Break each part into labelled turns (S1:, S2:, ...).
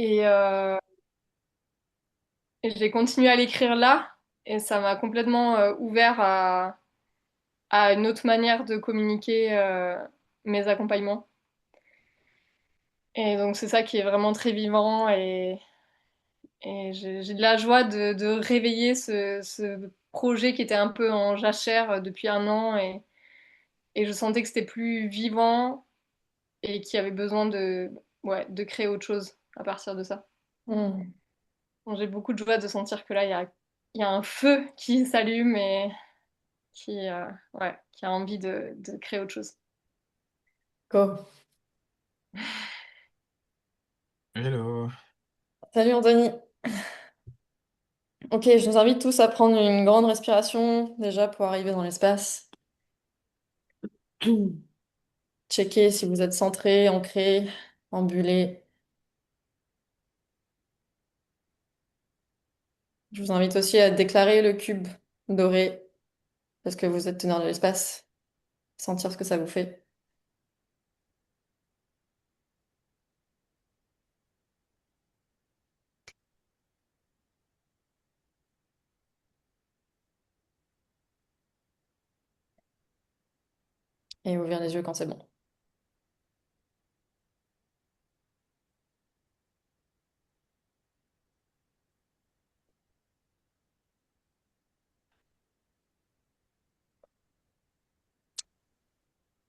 S1: Et, euh, et j'ai continué à l'écrire là, et ça m'a complètement ouvert à une autre manière de communiquer mes accompagnements. Et donc c'est ça qui est vraiment très vivant, et j'ai de la joie de réveiller ce projet qui était un peu en jachère depuis un an, et je sentais que c'était plus vivant et qu'il y avait besoin ouais, de créer autre chose à partir de ça.
S2: Hmm.
S1: Donc, j'ai beaucoup de joie de sentir que là, il y a un feu qui s'allume et ouais, qui a envie de créer autre chose.
S2: Go.
S3: Hello.
S2: Salut Anthony. Ok, je nous invite tous à prendre une grande respiration déjà pour arriver dans l'espace. Checkez si vous êtes centré, ancré, embulé. Je vous invite aussi à déclarer le cube doré parce que vous êtes teneur de l'espace. Sentir ce que ça vous fait. Et ouvrir les yeux quand c'est bon.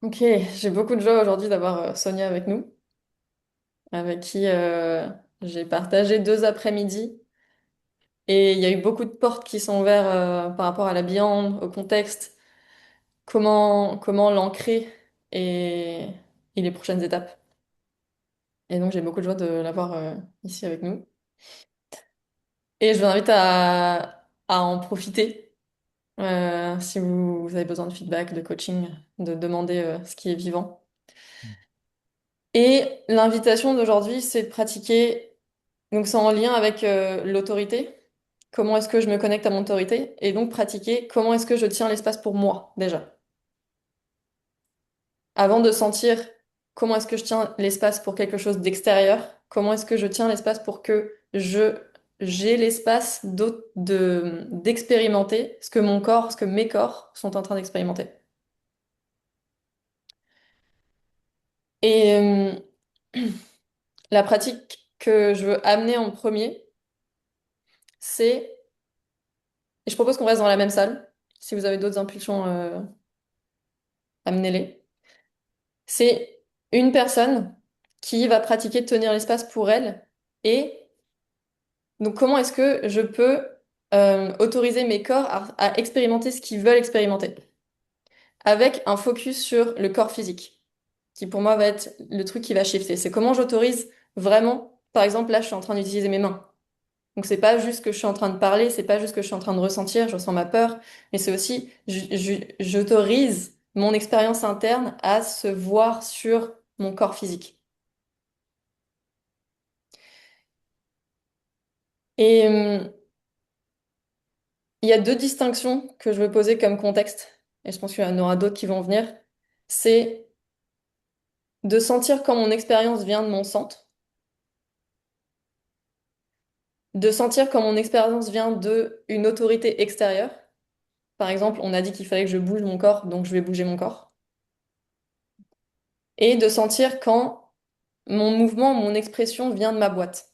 S2: Ok, j'ai beaucoup de joie aujourd'hui d'avoir Sonia avec nous, avec qui j'ai partagé 2 après-midi. Et il y a eu beaucoup de portes qui sont ouvertes par rapport à la viande, au contexte, comment l'ancrer et, et les prochaines étapes. Et donc j'ai beaucoup de joie de l'avoir ici avec nous. Et je vous invite à en profiter si vous avez besoin de feedback, de coaching, de demander ce qui est vivant. Et l'invitation d'aujourd'hui, c'est de pratiquer, donc c'est en lien avec l'autorité. Comment est-ce que je me connecte à mon autorité? Et donc pratiquer comment est-ce que je tiens l'espace pour moi déjà. Avant de sentir comment est-ce que je tiens l'espace pour quelque chose d'extérieur, comment est-ce que je tiens l'espace pour que j'ai l'espace d'expérimenter ce que mon corps, ce que mes corps sont en train d'expérimenter. Et la pratique que je veux amener en premier, c'est, et je propose qu'on reste dans la même salle. Si vous avez d'autres impulsions, amenez-les. C'est une personne qui va pratiquer de tenir l'espace pour elle. Et donc, comment est-ce que je peux autoriser mes corps à expérimenter ce qu'ils veulent expérimenter? Avec un focus sur le corps physique, qui pour moi va être le truc qui va shifter. C'est comment j'autorise vraiment, par exemple, là, je suis en train d'utiliser mes mains. Donc, c'est pas juste que je suis en train de parler, c'est pas juste que je suis en train de ressentir, je ressens ma peur, mais c'est aussi, j'autorise mon expérience interne à se voir sur mon corps physique. Et il y a 2 distinctions que je veux poser comme contexte, et je pense qu'il y en aura d'autres qui vont venir. C'est de sentir quand mon expérience vient de mon centre, de sentir quand mon expérience vient de une autorité extérieure. Par exemple, on a dit qu'il fallait que je bouge mon corps, donc je vais bouger mon corps. Et de sentir quand mon mouvement, mon expression vient de ma boîte.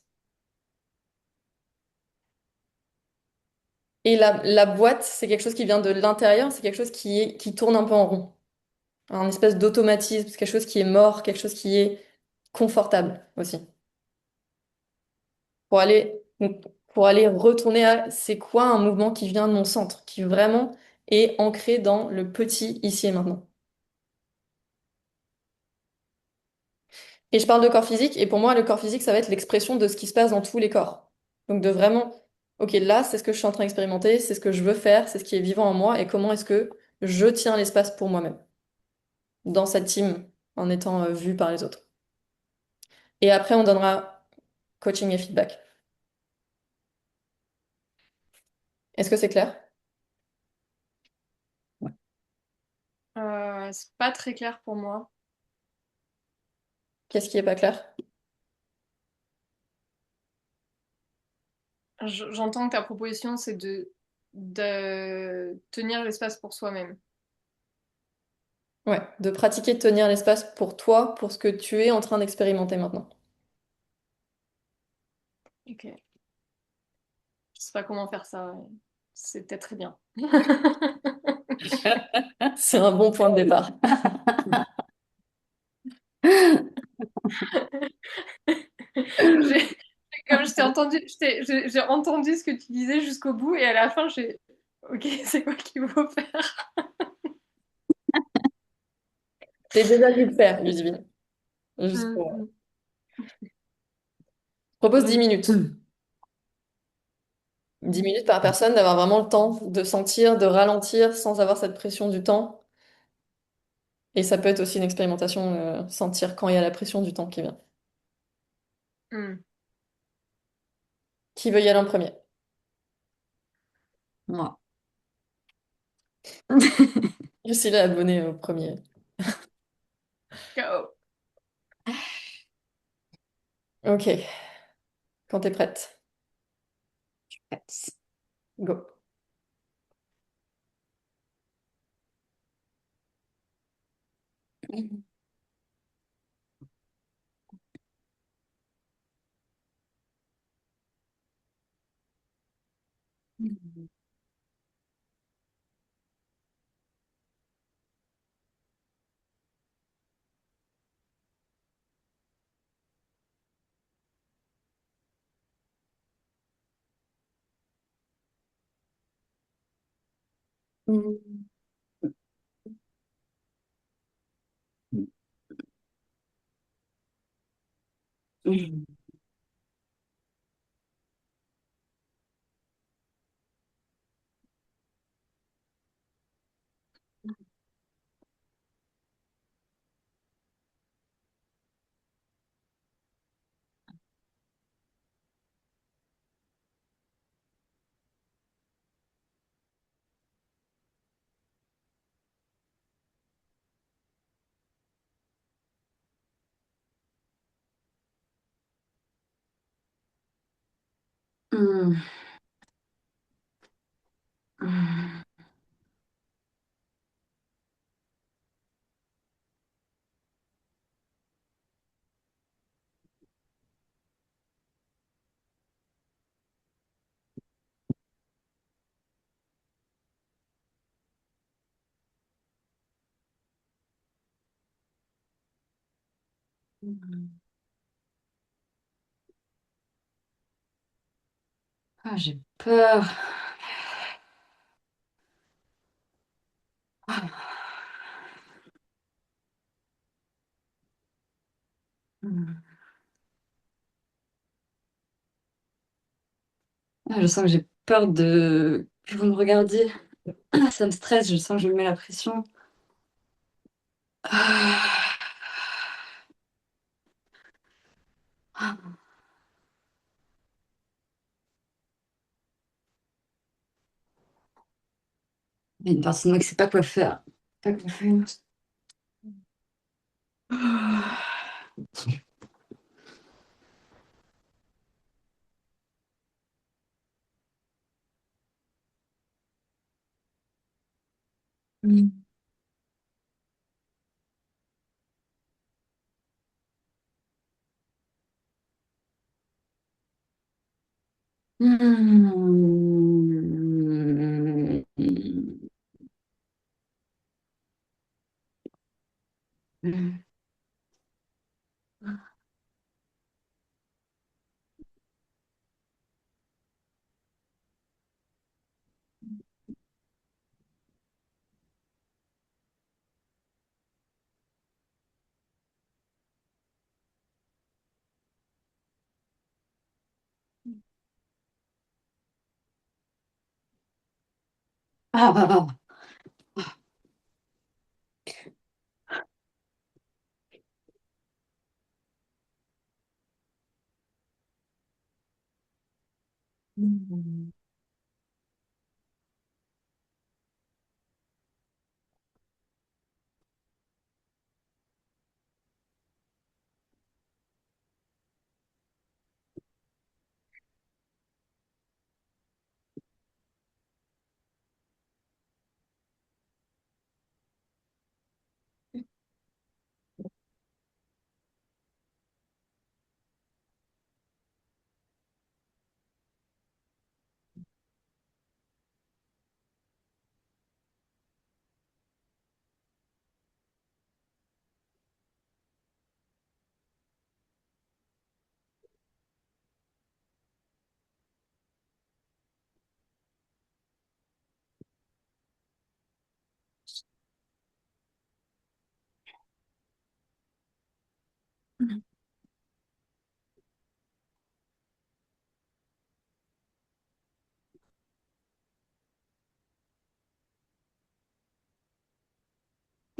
S2: Et la boîte, c'est quelque chose qui vient de l'intérieur, c'est quelque chose qui tourne un peu en rond. Un espèce d'automatisme, quelque chose qui est mort, quelque chose qui est confortable aussi. Pour aller, donc, pour aller retourner à c'est quoi un mouvement qui vient de mon centre, qui vraiment est ancré dans le petit ici et maintenant. Et je parle de corps physique, et pour moi, le corps physique, ça va être l'expression de ce qui se passe dans tous les corps. Donc de vraiment, ok, là, c'est ce que je suis en train d'expérimenter, c'est ce que je veux faire, c'est ce qui est vivant en moi, et comment est-ce que je tiens l'espace pour moi-même, dans cette team, en étant vu par les autres. Et après, on donnera coaching et feedback. Est-ce que c'est clair?
S1: C'est pas très clair pour moi.
S2: Qu'est-ce qui est pas clair?
S1: J'entends que ta proposition, c'est de tenir l'espace pour soi-même.
S2: Ouais, de pratiquer de tenir l'espace pour toi, pour ce que tu es en train d'expérimenter maintenant.
S1: Ok. Je sais pas comment faire ça. C'est peut-être très bien.
S2: C'est un bon point de départ.
S1: J'ai- Comme je t'ai entendu, j'ai entendu ce que tu disais jusqu'au bout et à la fin, j'ai. Ok, c'est quoi qu'il faut faire?
S2: J'ai déjà dû le faire, Ludivine. Juste
S1: Mm,
S2: pour...
S1: mm.
S2: Je propose 10 minutes. 10 minutes par personne, d'avoir vraiment le temps de sentir, de ralentir sans avoir cette pression du temps. Et ça peut être aussi une expérimentation, sentir quand il y a la pression du temps qui vient.
S1: Mm.
S2: Qui veut y aller en premier?
S4: Moi.
S2: Je suis là abonnée au premier.
S1: Go.
S2: Ok, quand t'es prête, go.
S4: Hmm. Hmm. Ah, j'ai peur. Ah. Hmm. Ah, je sens que j'ai peur de que vous me regardiez. Ah, ça me stresse, je sens que je me mets la pression. Ah. Ah. Il y a une personne moi qui sait pas quoi faire. Pas quoi faire. Ah. Hmm. Hmm. Ah, ah, ah. Hmm.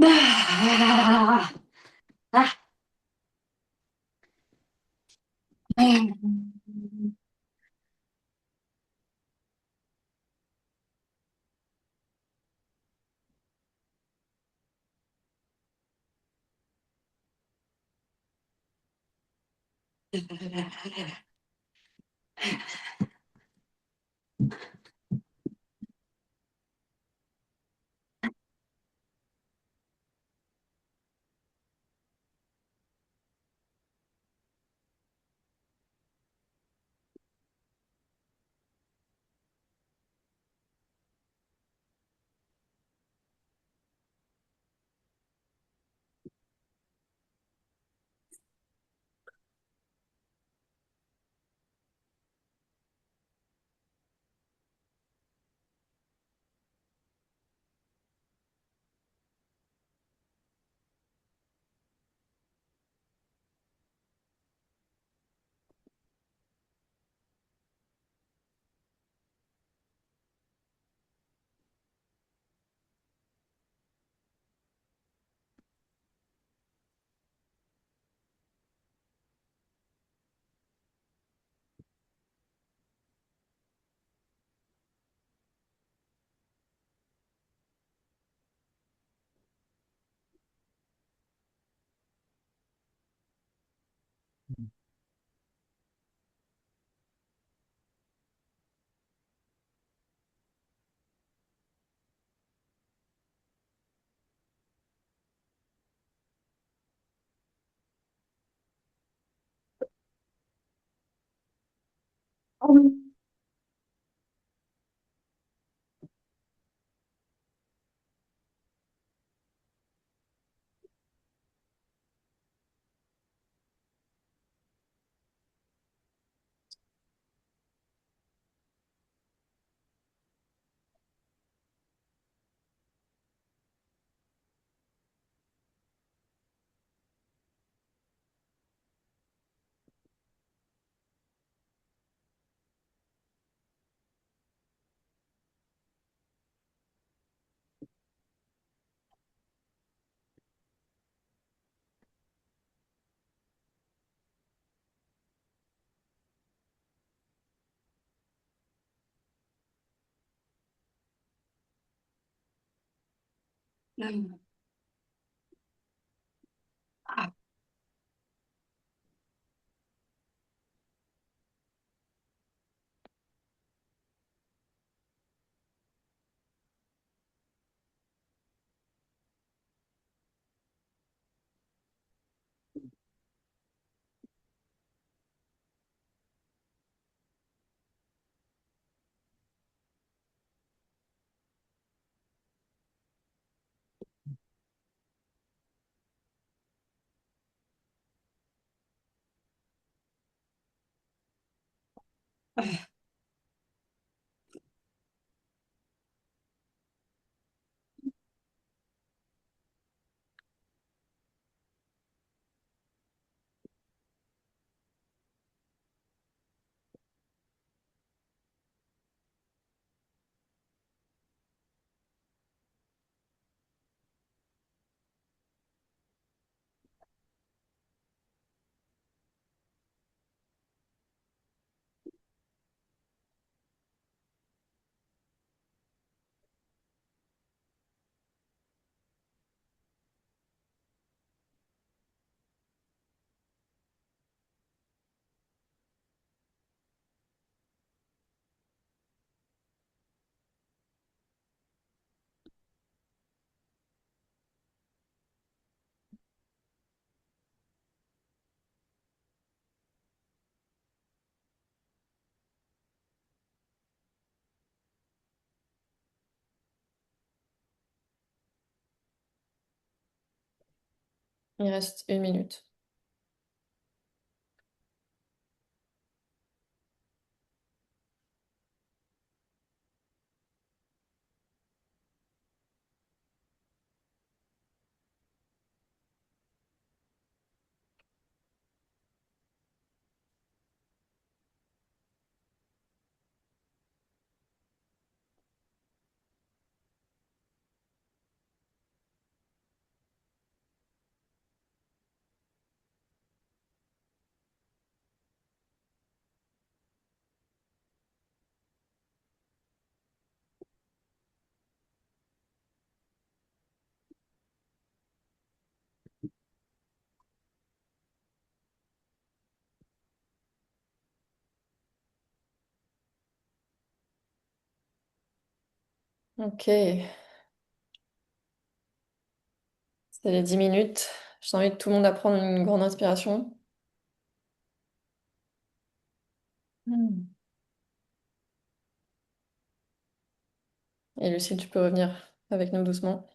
S4: Ah, ah, ah.
S2: Il reste 1 minute. Ok, c'est les 10 minutes. J'invite tout le monde à prendre une grande inspiration. Hmm. Et Lucille, tu peux revenir avec nous doucement.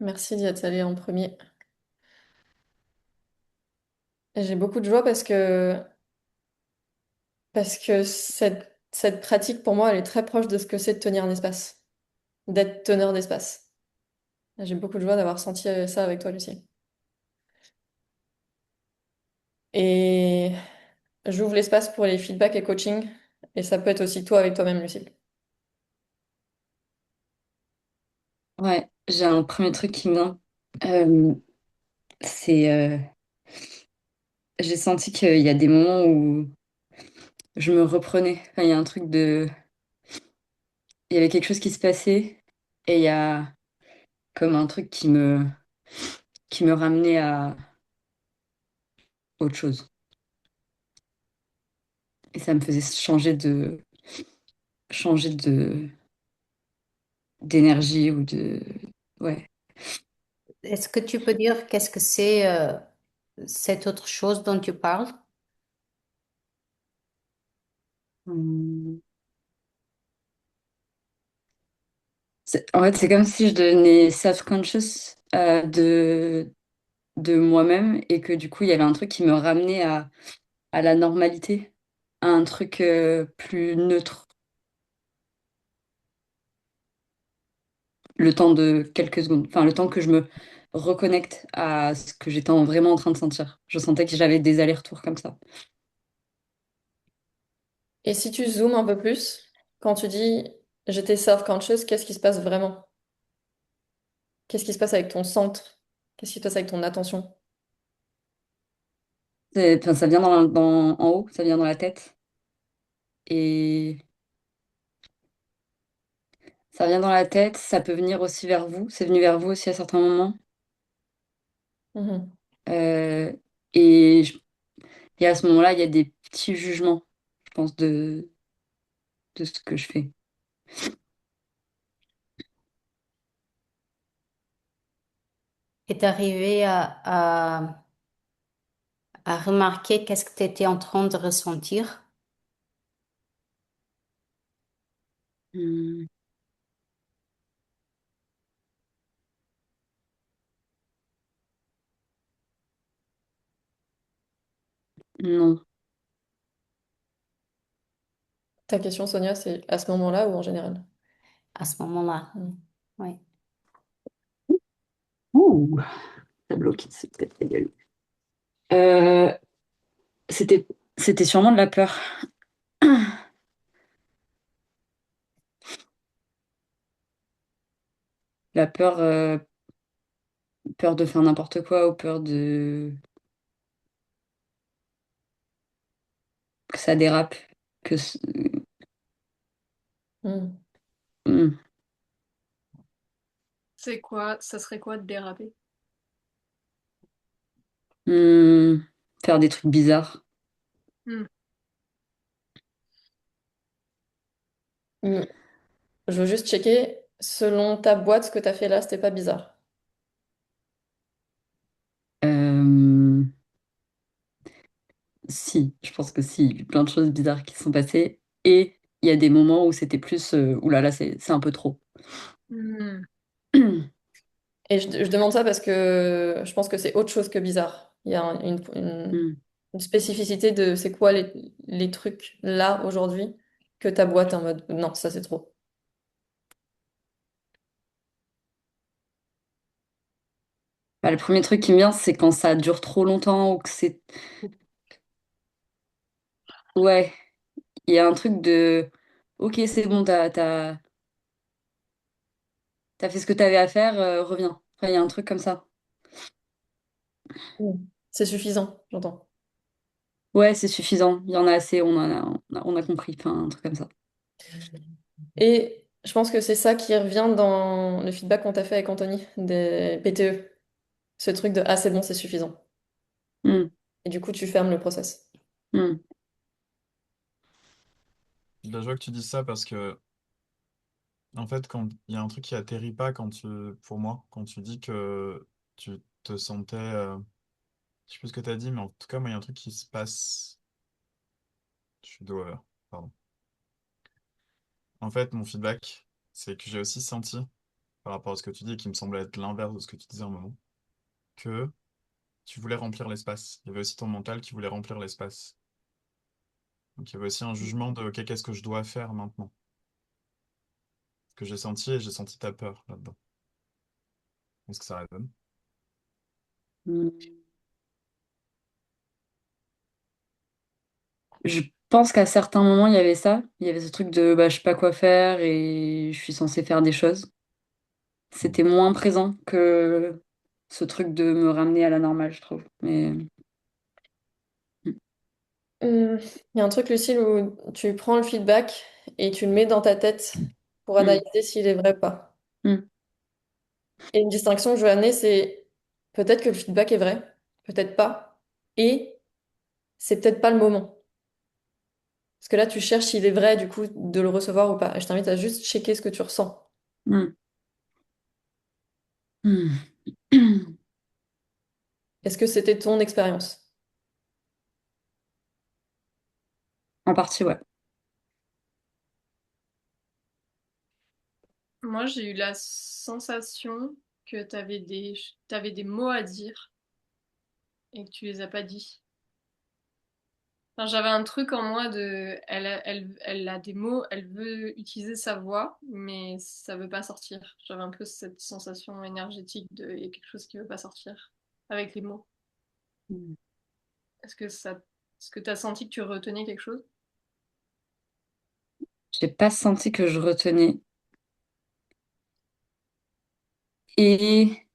S2: Merci d'y être allé en premier. Et j'ai beaucoup de joie parce que cette pratique, pour moi, elle est très proche de ce que c'est de tenir un espace, d'être teneur d'espace. J'ai beaucoup de joie d'avoir senti ça avec toi, Lucie. Et j'ouvre l'espace pour les feedbacks et coaching. Et ça peut être aussi toi avec toi-même, Lucie.
S4: Ouais, j'ai un premier truc qui me vient. Euh, c'est, j'ai senti qu'il y a des moments où je me reprenais. Enfin, il y a un truc de, il y avait quelque chose qui se passait et il y a comme un truc qui me ramenait à autre chose. Et ça me faisait changer d'énergie ou de, ouais.
S5: Est-ce que tu peux dire qu'est-ce que c'est cette autre chose dont tu parles?
S4: Hum. En fait, c'est comme si je devenais self-conscious de moi-même et que du coup, il y avait un truc qui me ramenait à la normalité, à un truc plus neutre, le temps de quelques secondes, enfin le temps que je me reconnecte à ce que j'étais vraiment en train de sentir. Je sentais que j'avais des allers-retours comme ça.
S2: Et si tu zoomes un peu plus, quand tu dis j'étais self-conscious, qu'est-ce qui se passe vraiment? Qu'est-ce qui se passe avec ton centre? Qu'est-ce qui se passe avec ton attention?
S4: Enfin, ça vient en haut, ça vient dans la tête et ça vient dans la tête, ça peut venir aussi vers vous, c'est venu vers vous aussi à certains moments.
S2: Mhm.
S4: Euh, et, je- et à ce moment-là, il y a des petits jugements, je pense, de ce que je fais.
S5: Est arrivé à remarquer qu'est-ce que tu étais en train de ressentir?
S4: Hmm, non.
S2: Ta question, Sonia, c'est à ce moment-là ou en général?
S5: À ce moment-là.
S2: Mhm.
S5: Oui.
S4: Ouh, ça bloque, c'est peut-être la gueule. Euh, c'était, c'était sûrement de la peur. La peur, peur de faire n'importe quoi ou peur de que ça dérape, que
S2: Mhm.
S4: hmm,
S1: C'est quoi, ça serait quoi de déraper?
S4: hmm, faire des trucs bizarres.
S1: Hmm.
S2: Mhm. Je veux juste checker, selon ta boîte, ce que tu as fait là, c'était pas bizarre.
S4: Euh, Si, je pense que si, il y a eu plein de choses bizarres qui se sont passées. Et il y a des moments où c'était plus, ouh là là, c'est un peu trop.
S1: Hmm.
S2: Et je demande ça parce que je pense que c'est autre chose que bizarre. Il y a
S4: Hmm.
S2: une spécificité de c'est quoi les trucs là aujourd'hui que ta boîte est en mode non, ça c'est trop.
S4: Bah, le premier truc qui me vient, c'est quand ça dure trop longtemps ou que c'est... Ouais, il y a un truc de... Ok, c'est bon, t'as fait ce que t'avais à faire, reviens. Enfin, il y a un truc comme ça.
S2: Mm. C'est suffisant, j'entends.
S4: Ouais, c'est suffisant. Il y en a assez, on a compris. Enfin, un truc comme ça.
S2: Et je pense que c'est ça qui revient dans le feedback qu'on t'a fait avec Anthony des PTE. Ce truc de ah, c'est bon, c'est suffisant.
S4: Hmm,
S2: Et du coup, tu fermes le process.
S4: hmm,
S3: De la joie que tu dises ça parce que, en fait, quand il y a un truc qui atterrit pas pour moi, quand tu dis que tu te sentais, je sais plus ce que tu as dit, mais en tout cas, moi, il y a un truc qui se passe. Je suis doigt, pardon. En fait, mon feedback, c'est que j'ai aussi senti, par rapport à ce que tu dis, et qui me semblait être l'inverse de ce que tu disais un moment, que tu voulais remplir l'espace. Il y avait aussi ton mental qui voulait remplir l'espace. Donc il y avait aussi un jugement de OK, qu'est-ce que je dois faire maintenant? Que j'ai senti et j'ai senti ta peur là-dedans. Est-ce que ça résonne?
S4: hmm. Je pense qu'à certains moments, il y avait ça. Il y avait ce truc de bah, je sais pas quoi faire et je suis censée faire des choses. C'était moins présent que ce truc de me ramener à la normale, je trouve. Mais
S2: Il y a un truc, Lucille, où tu prends le feedback et tu le mets dans ta tête pour
S4: hmm,
S2: analyser s'il est vrai ou pas.
S4: hmm,
S2: Et une distinction que je veux amener, c'est peut-être que le feedback est vrai, peut-être pas. Et c'est peut-être pas le moment. Parce que là, tu cherches s'il est vrai, du coup, de le recevoir ou pas. Et je t'invite à juste checker ce que tu ressens.
S4: hmm, hmm.
S2: Est-ce que c'était ton expérience?
S4: En partie, ouais.
S1: Moi, j'ai eu la sensation que t'avais des mots à dire et que tu les as pas dit. Enfin, j'avais un truc en moi de, elle a des mots, elle veut utiliser sa voix, mais ça veut pas sortir. J'avais un peu cette sensation énergétique de, il y a quelque chose qui veut pas sortir avec les mots.
S4: Hmm.
S1: Est-ce que ça, est-ce que t'as senti que tu retenais quelque chose?
S4: J'ai pas senti que je retenais. Et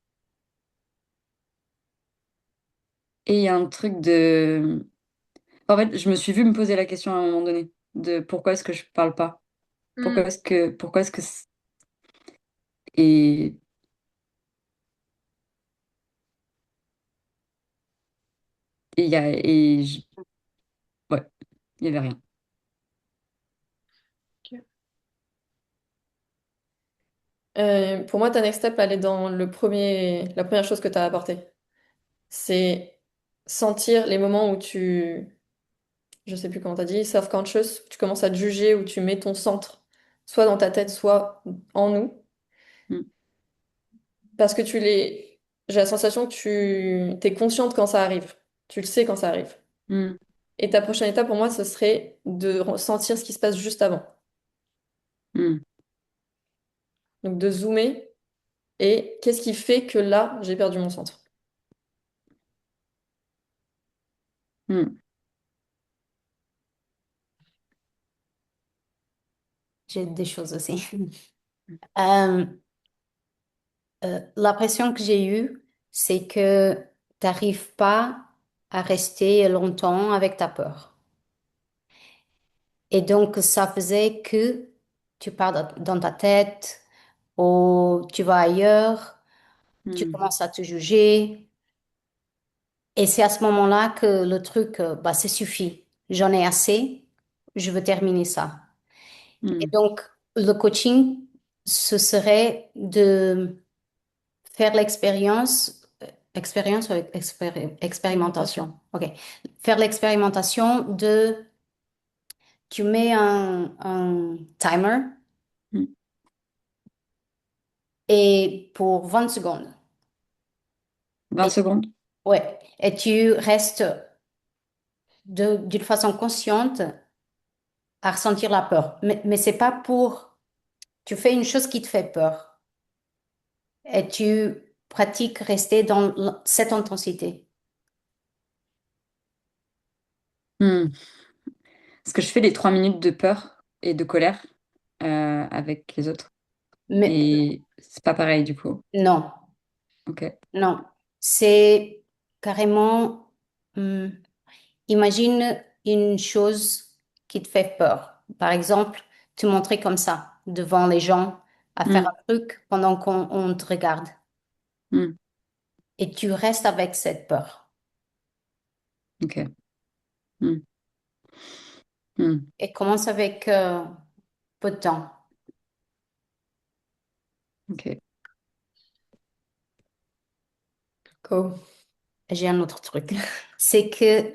S4: et il y a un truc de... En fait, je me suis vue me poser la question à un moment donné de pourquoi est-ce que je parle pas?
S1: Hmm,
S4: Pourquoi est-ce que... Et, et il y a... Ouais, il y avait rien.
S1: ok.
S2: Pour moi, ta next step, elle est dans la première chose que tu as apportée. C'est sentir les moments où je sais plus comment t'as dit, self-conscious, tu commences à te juger, où tu mets ton centre, soit dans ta tête, soit en nous,
S4: Hmm,
S2: parce que j'ai la sensation que tu t'es consciente quand ça arrive, tu le sais quand ça arrive.
S4: hmm,
S2: Et ta prochaine étape pour moi, ce serait de sentir ce qui se passe juste avant.
S4: hmm,
S2: Donc de zoomer et qu'est-ce qui fait que là, j'ai perdu mon centre.
S4: hmm.
S5: J'ai des choses aussi. Euh, l'impression que j'ai eue, c'est que tu n'arrives pas à rester longtemps avec ta peur. Et donc, ça faisait que tu pars dans ta tête ou tu vas ailleurs, tu
S4: Hmm,
S5: commences à te juger. Et c'est à ce moment-là que le truc, bah, c'est suffit. J'en ai assez, je veux terminer ça. Et
S4: hmm,
S5: donc, le coaching, ce serait de faire expérience ou expérimentation. OK. Faire l'expérimentation de, tu mets un timer
S4: hmm.
S5: et pour 20 secondes.
S4: 20
S5: Et,
S4: secondes?
S5: ouais. Et tu restes d'une façon consciente à ressentir la peur. Mais c'est pas pour, tu fais une chose qui te fait peur et tu pratiques rester dans cette intensité.
S4: Hmm. Parce que je fais les 3 minutes de peur et de colère avec les autres.
S5: Mais
S4: Et c'est pas pareil du coup.
S5: non.
S4: Ok.
S5: Non, c'est carrément, hmm, imagine une chose qui te fait peur. Par exemple, te montrer comme ça, devant les gens, à faire
S4: Hmm,
S5: un truc pendant qu'on te regarde.
S4: hmm,
S5: Et tu restes avec cette peur.
S4: ok. Hmm, hmm,
S5: Et commence avec peu de temps.
S4: ok.
S2: Go.
S5: J'ai un autre truc. C'est que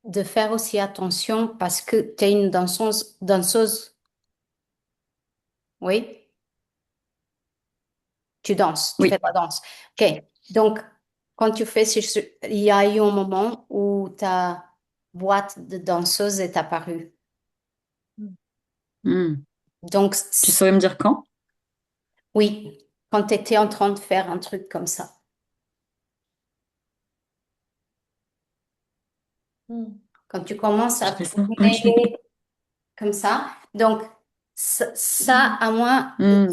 S5: de faire aussi attention parce que tu es une danseuse, oui, tu danses, tu fais
S4: Oui.
S5: de la danse. OK. Donc, quand tu fais, il y a eu un moment où ta boîte de danseuse est apparue.
S4: Hmm.
S5: Donc,
S4: Tu saurais me dire quand?
S5: oui, quand tu étais en train de faire un truc comme ça.
S2: Hmm.
S5: Quand tu commences
S4: Je
S5: à
S4: fais ça. Ok.
S5: tourner comme ça. Donc, ça, à moi,
S4: Hmm,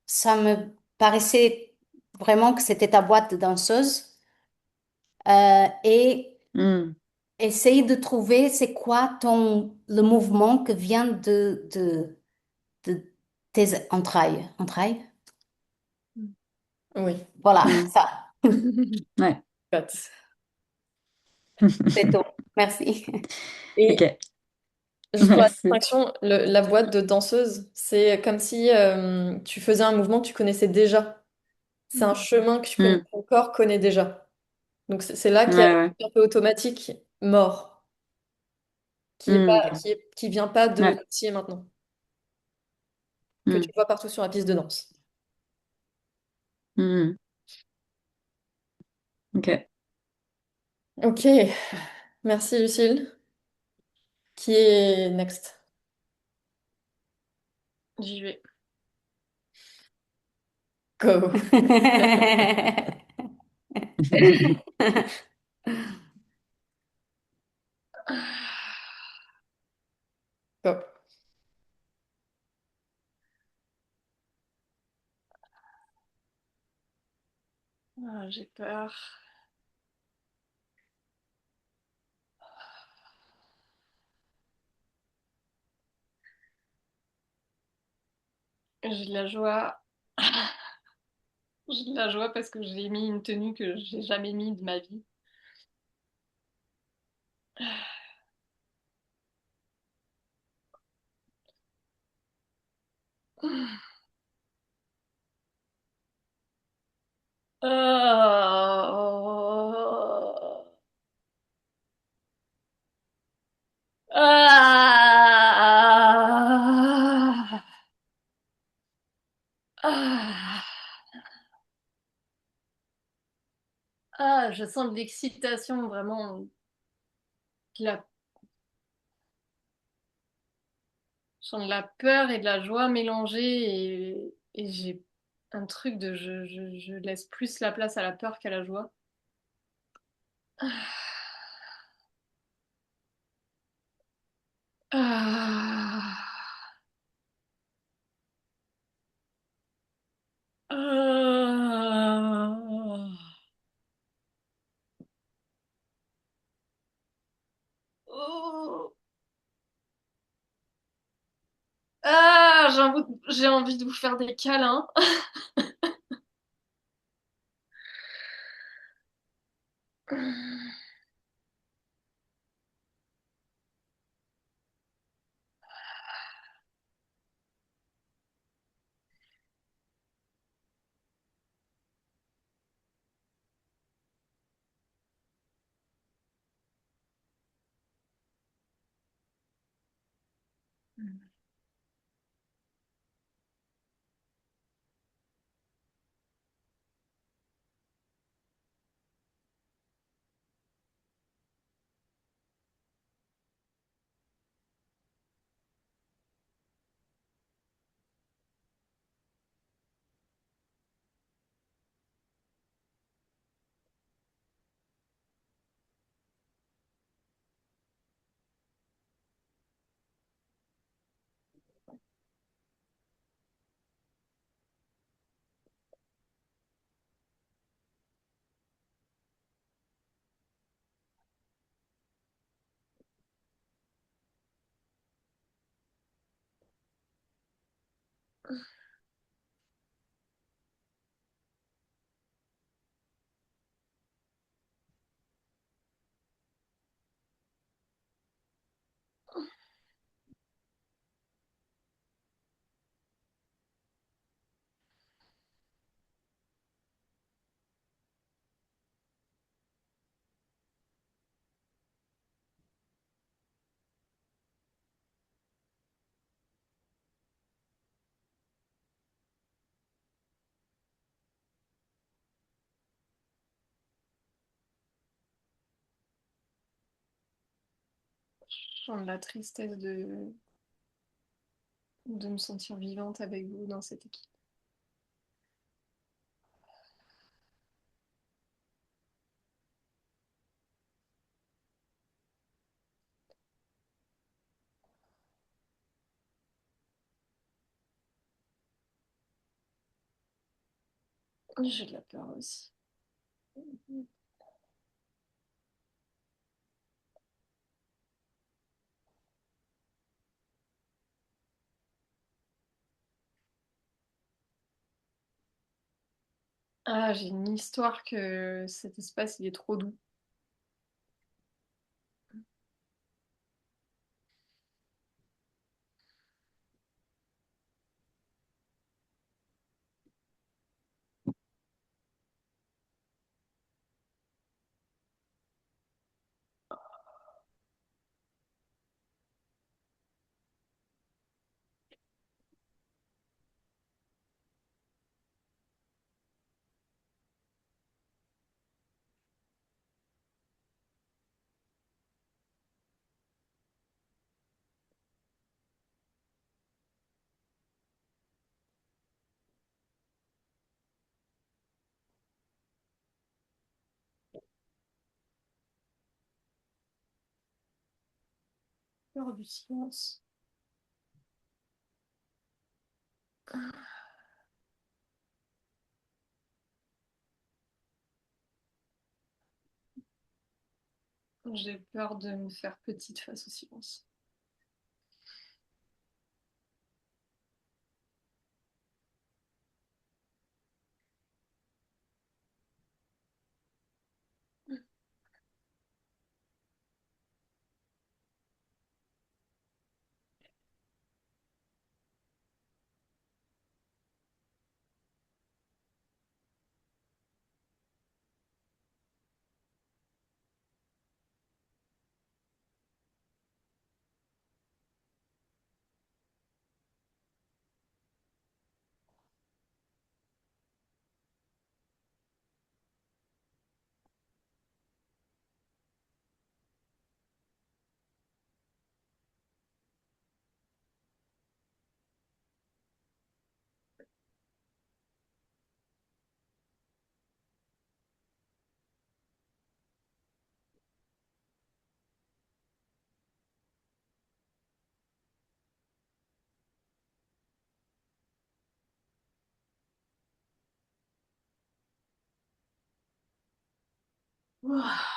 S5: ça me paraissait vraiment que c'était ta boîte de danseuse. Et
S4: hmm,
S5: essayer de trouver c'est quoi le mouvement que vient de tes entrailles. Entrailles?
S2: Oui.
S5: Voilà,
S4: hmm.
S5: ça.
S4: Ouais.
S2: Got.
S5: C'est tout. Merci.
S2: Et
S4: Ok.
S2: juste pour la
S4: Merci.
S2: distinction, la boîte de danseuse, c'est comme si tu faisais un mouvement que tu connaissais déjà. C'est un chemin que
S4: Hmm,
S2: ton corps connaît déjà. Donc c'est là
S4: ouais,
S2: qu'il y a
S4: ouais.
S2: un peu automatique mort,
S4: Hmm,
S2: qui vient pas de
S4: ouais.
S2: ici et maintenant, que
S4: Hmm,
S2: tu vois partout sur la piste de danse.
S4: hmm. Ok.
S2: Ok, merci Lucille. Qui est next?
S1: J'y vais.
S2: Go. Go.
S1: Ah, j'ai peur. J'ai de la joie. J'ai de la joie parce que j'ai mis une tenue que j'ai jamais mis de ma vie. Oh. Ah. Ah. Ah, je sens de l'excitation, vraiment, de la, je sens de la peur et de la joie mélangées et j'ai un truc de je laisse plus la place à la peur qu'à la joie. Ah. Ah. Oh. Ah, j'ai envie de vous faire des câlins. Je sens de la tristesse de me sentir vivante avec vous dans cette équipe. J'ai de la peur aussi. Ah, j'ai une histoire que cet espace, il est trop doux. Peur du silence. J'ai peur de me faire petite face au silence. Ouah.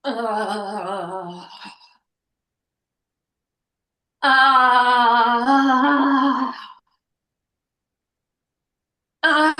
S1: Ah, ah, ah,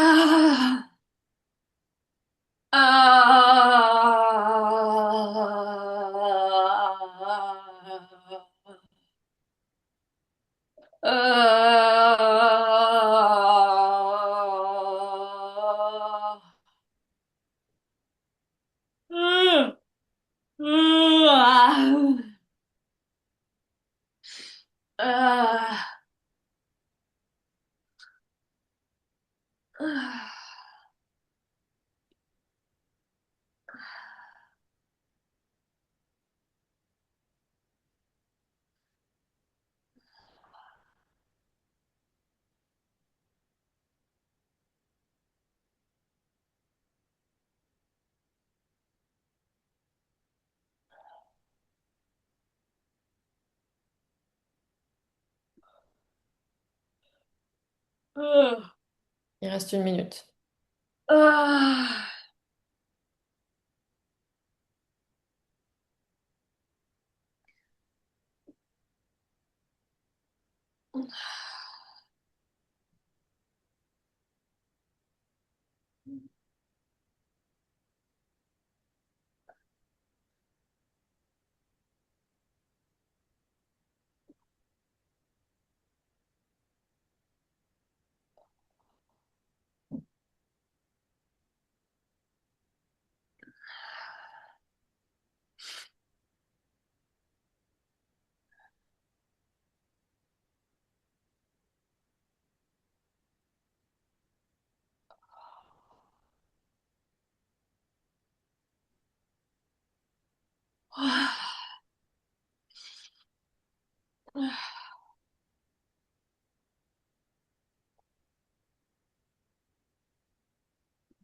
S1: ah.
S2: Il reste 1 minute.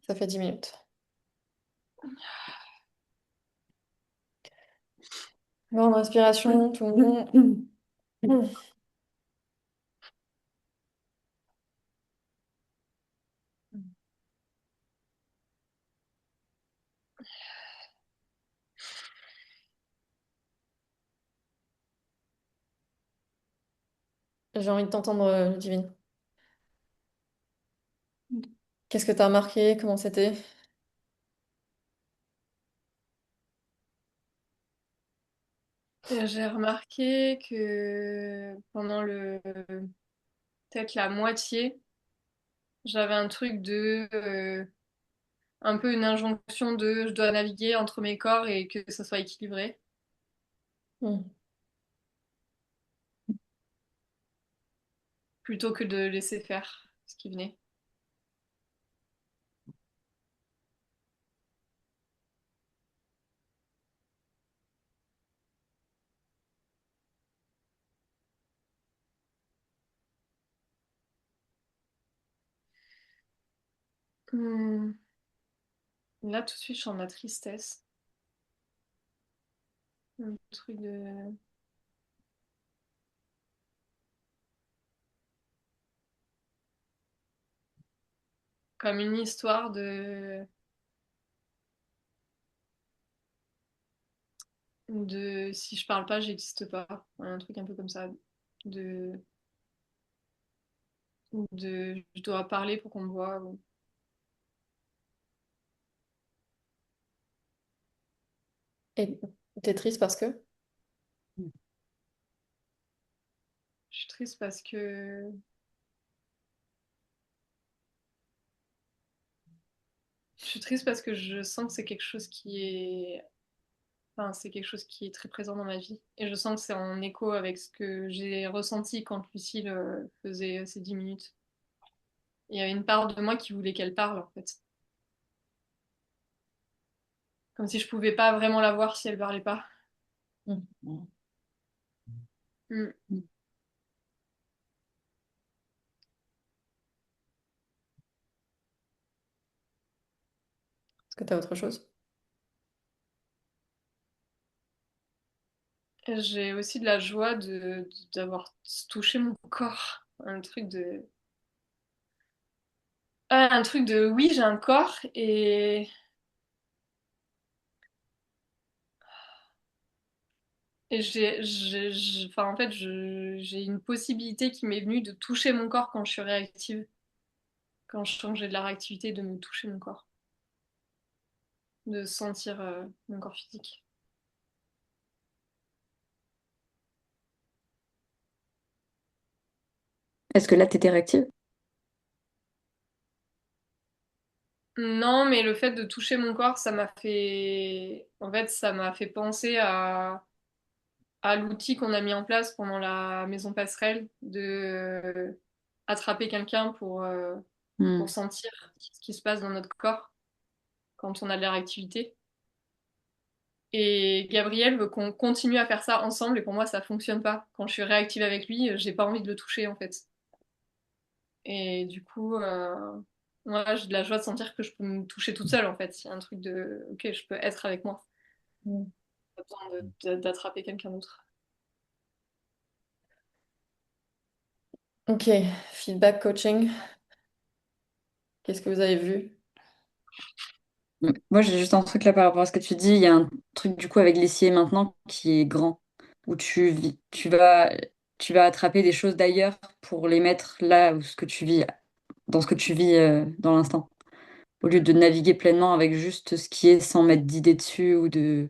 S2: Ça fait 10 minutes. Grande respiration, tout le monde. J'ai envie de t'entendre, Ludivine. Qu'est-ce que t'as remarqué? Comment c'était?
S1: J'ai remarqué que pendant peut-être la moitié, j'avais un truc un peu une injonction de je dois naviguer entre mes corps et que ça soit équilibré,
S2: Hmm.
S1: plutôt que de laisser faire ce qui venait. Hmm. Là, tout de suite, je sens de la tristesse. Un truc de... Comme une histoire de si je parle pas, j'existe pas. Un truc un peu comme ça. De, je dois parler pour qu'on me voie.
S2: Et t'es triste parce que?
S1: Je suis triste parce que je sens que c'est quelque chose qui est enfin, c'est quelque chose qui est très présent dans ma vie. Et je sens que c'est en écho avec ce que j'ai ressenti quand Lucille faisait ces 10 minutes. Il y avait une part de moi qui voulait qu'elle parle, en fait. Comme si je pouvais pas vraiment la voir si elle parlait pas.
S2: Hmm.
S1: Mm.
S2: Est-ce que t'as autre chose?
S1: J'ai aussi de la joie d'avoir touché mon corps. Un truc de oui, j'ai un corps et Et enfin, en fait, j'ai une possibilité qui m'est venue de toucher mon corps quand je suis réactive. Quand je sens que j'ai de la réactivité, de me toucher mon corps. De sentir mon corps physique.
S4: Est-ce que là, t'étais réactive?
S1: Non, mais le fait de toucher mon corps, ça m'a fait... En fait, ça m'a fait penser à l'outil qu'on a mis en place pendant la maison passerelle, de attraper quelqu'un pour
S4: Hmm.
S1: sentir ce qui se passe dans notre corps quand on a de la réactivité. Et Gabriel veut qu'on continue à faire ça ensemble, et pour moi, ça fonctionne pas. Quand je suis réactive avec lui, j'ai pas envie de le toucher, en fait. Et du coup, moi, j'ai de la joie de sentir que je peux me toucher toute seule, en fait. Il y a un truc de, ok, je peux être avec moi.
S2: Mm.
S1: Pas besoin d'attraper quelqu'un d'autre.
S2: Ok, feedback coaching, qu'est-ce que vous avez vu?
S4: Moi, j'ai juste un truc là par rapport à ce que tu dis. Il y a un truc du coup avec l'ici et maintenant qui est grand, où tu vas attraper des choses d'ailleurs pour les mettre là où ce que tu vis, dans ce que tu vis dans l'instant, au lieu de naviguer pleinement avec juste ce qui est sans mettre d'idée dessus ou de.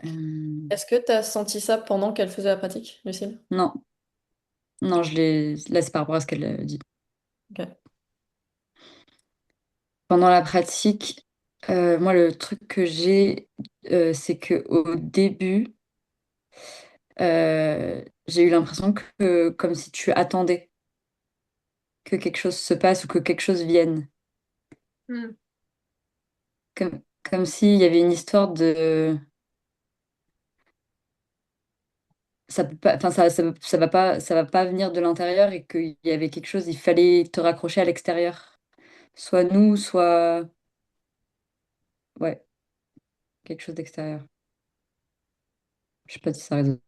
S4: Euh,
S2: Est-ce que tu as senti ça pendant qu'elle faisait la pratique, Lucille?
S4: Non, non, je l'ai. Là, c'est par rapport à ce qu'elle dit.
S2: Ok.
S4: Pendant la pratique, moi, le truc que j'ai, c'est que au début, j'ai eu l'impression que comme si tu attendais que quelque chose se passe ou que quelque chose vienne.
S1: Hmm.
S4: Comme s'il y avait une histoire de. Ça peut pas, enfin, ça va pas venir de l'intérieur et qu'il y avait quelque chose, il fallait te raccrocher à l'extérieur. Soit nous, soit. Ouais, quelque chose d'extérieur. Je sais pas si ça résonne.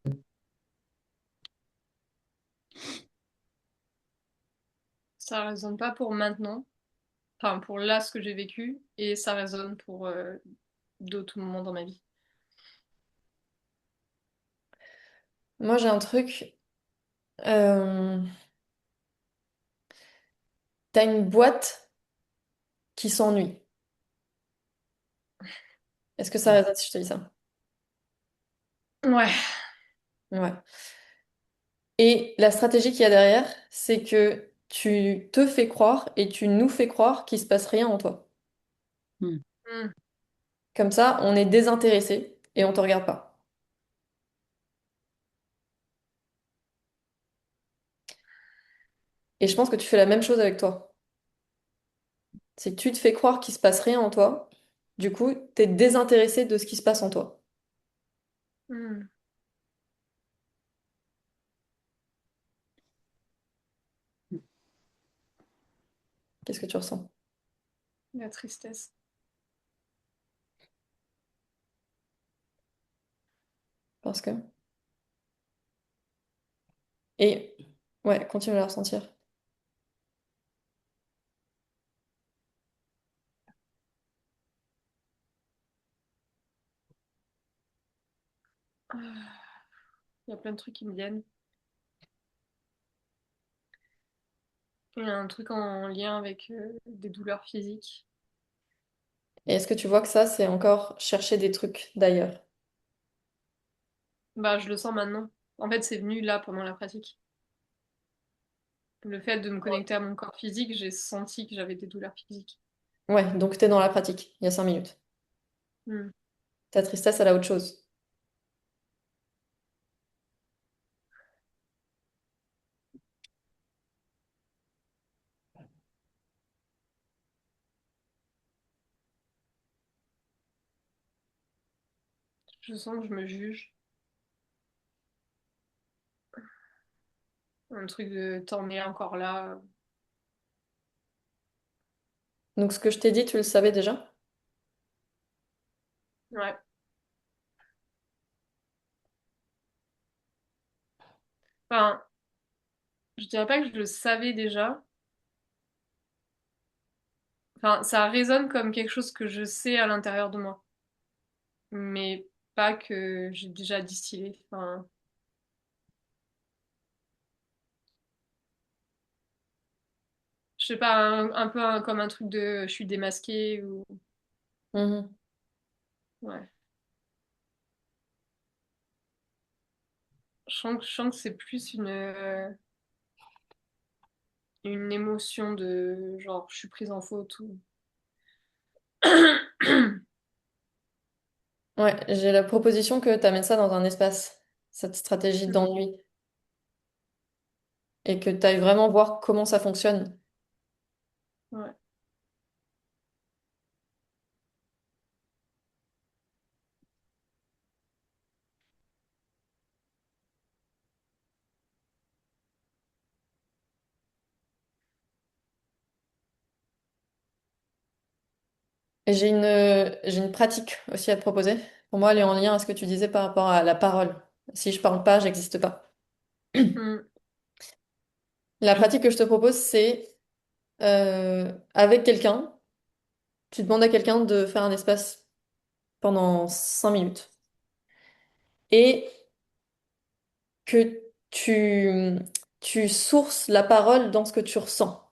S1: Ça résonne pas pour maintenant, enfin pour là ce que j'ai vécu, et ça résonne pour d'autres moments dans ma vie.
S2: Moi, j'ai un truc. euh, T'as une boîte qui s'ennuie. Est-ce que ça résonne si je te dis ça?
S1: Ouais,
S2: Ouais. Et la stratégie qu'il y a derrière, c'est que tu te fais croire et tu nous fais croire qu'il se passe rien en toi.
S4: Hmm.
S1: hmm,
S2: Comme ça, on est désintéressé et on te regarde pas. Et je pense que tu fais la même chose avec toi. C'est que tu te fais croire qu'il se passe rien en toi. Du coup, t'es désintéressé de ce qui se passe en toi.
S1: hmm.
S2: Qu'est-ce que tu ressens?
S1: La tristesse.
S2: Parce que... Et ouais, continue à la ressentir.
S1: Ah, il y a plein de trucs qui me viennent. Il y a un truc en lien avec des douleurs physiques.
S2: Et est-ce que tu vois que ça, c'est encore chercher des trucs d'ailleurs?
S1: Bah, je le sens maintenant. En fait, c'est venu là pendant la pratique. Le fait de me connecter à mon corps physique, j'ai senti que j'avais des douleurs physiques.
S2: Ouais, donc t'es dans la pratique, il y a 5 minutes.
S1: Hmm.
S2: Ta tristesse, elle a autre chose.
S1: Je sens que je me juge. Un truc de t'en es encore là.
S2: Donc ce que je t'ai dit, tu le savais déjà?
S1: Ouais. Enfin, je dirais pas que je le savais déjà. Enfin, ça résonne comme quelque chose que je sais à l'intérieur de moi. mais pas que j'ai déjà distillé. Enfin, je sais pas, un peu comme un truc de je suis démasquée ou
S2: Mhm.
S1: ouais. Je sens que c'est plus une émotion de genre je suis prise en faute ou
S2: Ouais, j'ai la proposition que tu amènes ça dans un espace, cette stratégie d'ennui, et que tu ailles vraiment voir comment ça fonctionne.
S1: ouais.
S2: Et j'ai une pratique aussi à te proposer. Pour moi, elle est en lien à ce que tu disais par rapport à la parole. Si je parle pas, j'existe pas.
S1: Mm.
S2: La pratique que je te propose, c'est avec quelqu'un, tu demandes à quelqu'un de faire un espace pendant 5 minutes et que tu sources la parole dans ce que tu ressens.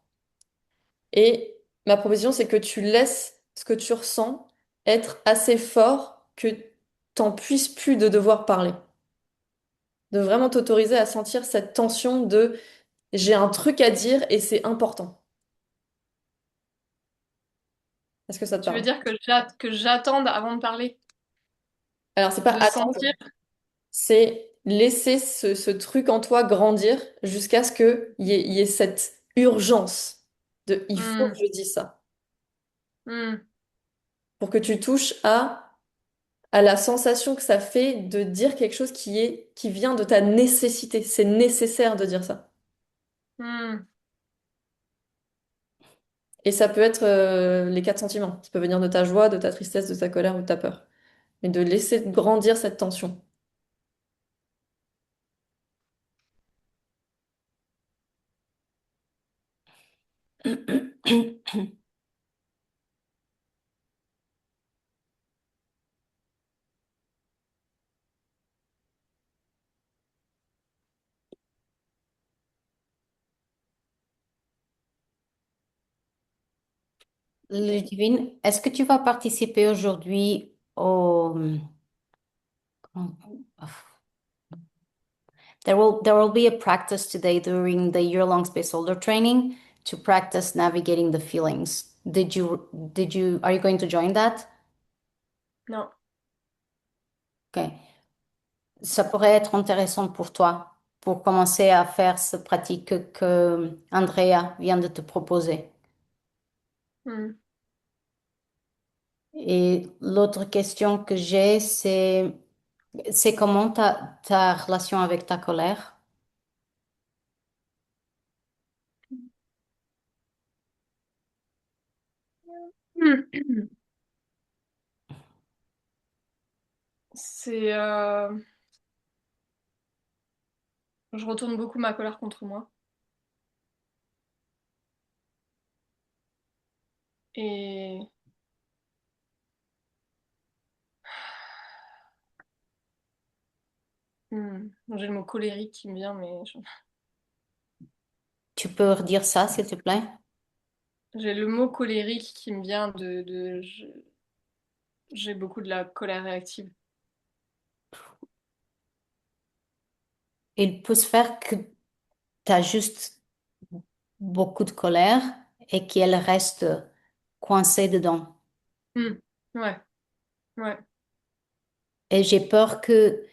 S2: Et ma proposition, c'est que tu laisses ce que tu ressens être assez fort que t'en puisses plus de devoir parler. De vraiment t'autoriser à sentir cette tension de j'ai un truc à dire et c'est important. Est-ce que ça te
S1: Tu veux
S2: parle?
S1: dire que que j'attende avant de parler,
S2: Alors, c'est pas
S1: de
S2: attendre,
S1: sentir?
S2: c'est laisser ce truc en toi grandir jusqu'à ce qu'il y ait cette urgence de il faut que
S1: Mm.
S2: je dise ça.
S1: Mm.
S2: Pour que tu touches à la sensation que ça fait de dire quelque chose qui vient de ta nécessité. C'est nécessaire de dire ça.
S1: Mm.
S2: Et ça peut être les quatre sentiments. Ça peut venir de ta joie, de ta tristesse, de ta colère ou de ta peur. Mais de laisser grandir cette tension.
S5: Ludivine, est-ce que tu vas participer aujourd'hui au... there will be a practice today during the year-long space holder training to practice navigating the feelings. Are you going to join that?
S1: Non.
S5: Ok. Ça pourrait être intéressant pour toi, pour commencer à faire cette pratique que Andrea vient de te proposer.
S1: Mm.
S5: Et l'autre question que j'ai, c'est comment ta relation avec ta colère?
S1: Mm. C'est, je retourne beaucoup ma colère contre moi. Et j'ai le mot colérique qui me vient, mais
S5: Tu peux redire ça, s'il te plaît?
S1: j'ai le mot colérique qui me vient j'ai beaucoup de la colère réactive.
S5: Il peut se faire que tu as juste beaucoup de colère et qu'elle reste coincée dedans.
S1: Mm. Ouais, ouais.
S5: Et j'ai peur que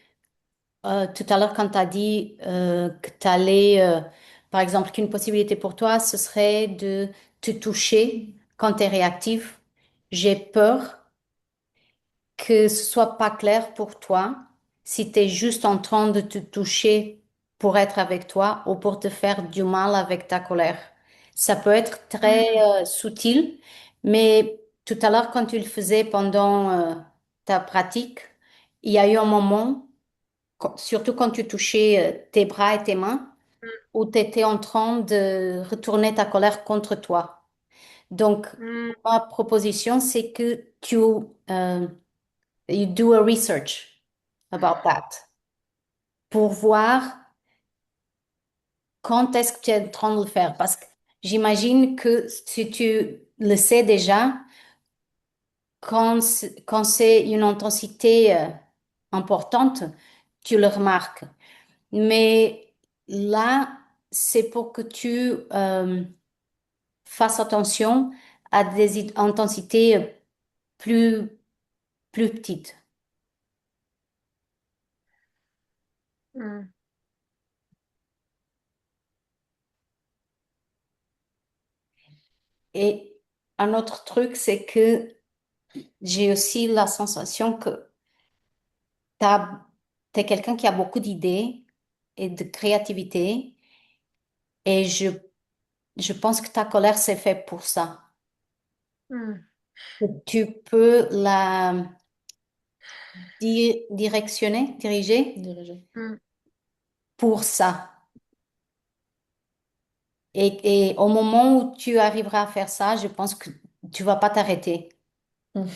S5: tout à l'heure, quand tu as dit que tu allais, par exemple, qu'une possibilité pour toi, ce serait de te toucher quand tu es réactif. J'ai peur que ce soit pas clair pour toi si tu es juste en train de te toucher pour être avec toi ou pour te faire du mal avec ta colère. Ça peut être très
S1: Mm.
S5: subtil, mais tout à l'heure, quand tu le faisais pendant ta pratique, il y a eu un moment, surtout quand tu touchais tes bras et tes mains, où tu étais en train de retourner ta colère contre toi. Donc,
S1: Mm.
S5: ma proposition, c'est que tu you do a research about that pour voir quand est-ce que tu es en train de le faire. Parce que j'imagine que si tu le sais déjà, quand c'est une intensité importante, tu le remarques. Mais là, c'est pour que tu fasses attention à des intensités plus, plus petites.
S1: Hmm.
S5: Et un autre truc, c'est que j'ai aussi la sensation que t'es quelqu'un qui a beaucoup d'idées et de créativité. Et je pense que ta colère, c'est fait pour ça.
S1: Hmm.
S5: Tu peux la diriger
S1: Hmm.
S5: pour ça. Et au moment où tu arriveras à faire ça, je pense que tu vas pas t'arrêter
S2: Mm.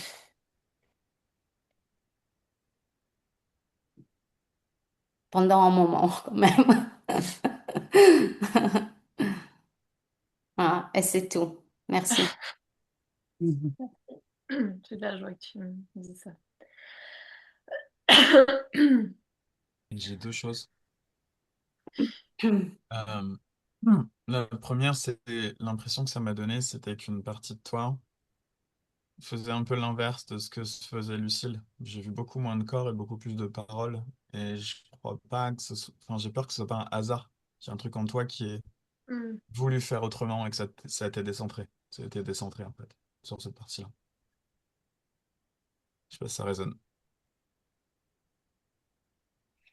S5: pendant un moment quand même. Voilà, et c'est tout. Merci.
S4: Mhm.
S1: J'ai de la joie que tu me dises ça.
S3: J'ai deux choses. Euh, la première, c'était l'impression que ça m'a donné, c'était qu'une partie de toi faisait un peu l'inverse de ce que se faisait Lucille. J'ai vu beaucoup moins de corps et beaucoup plus de paroles. Et je crois pas que enfin, j'ai peur que ce soit pas un hasard. Qu'il y a un truc en toi qui est
S1: Hmm.
S3: voulu faire autrement et que ça a été décentré. Ça a été décentré, en fait, sur cette partie-là. Je sais pas si ça résonne.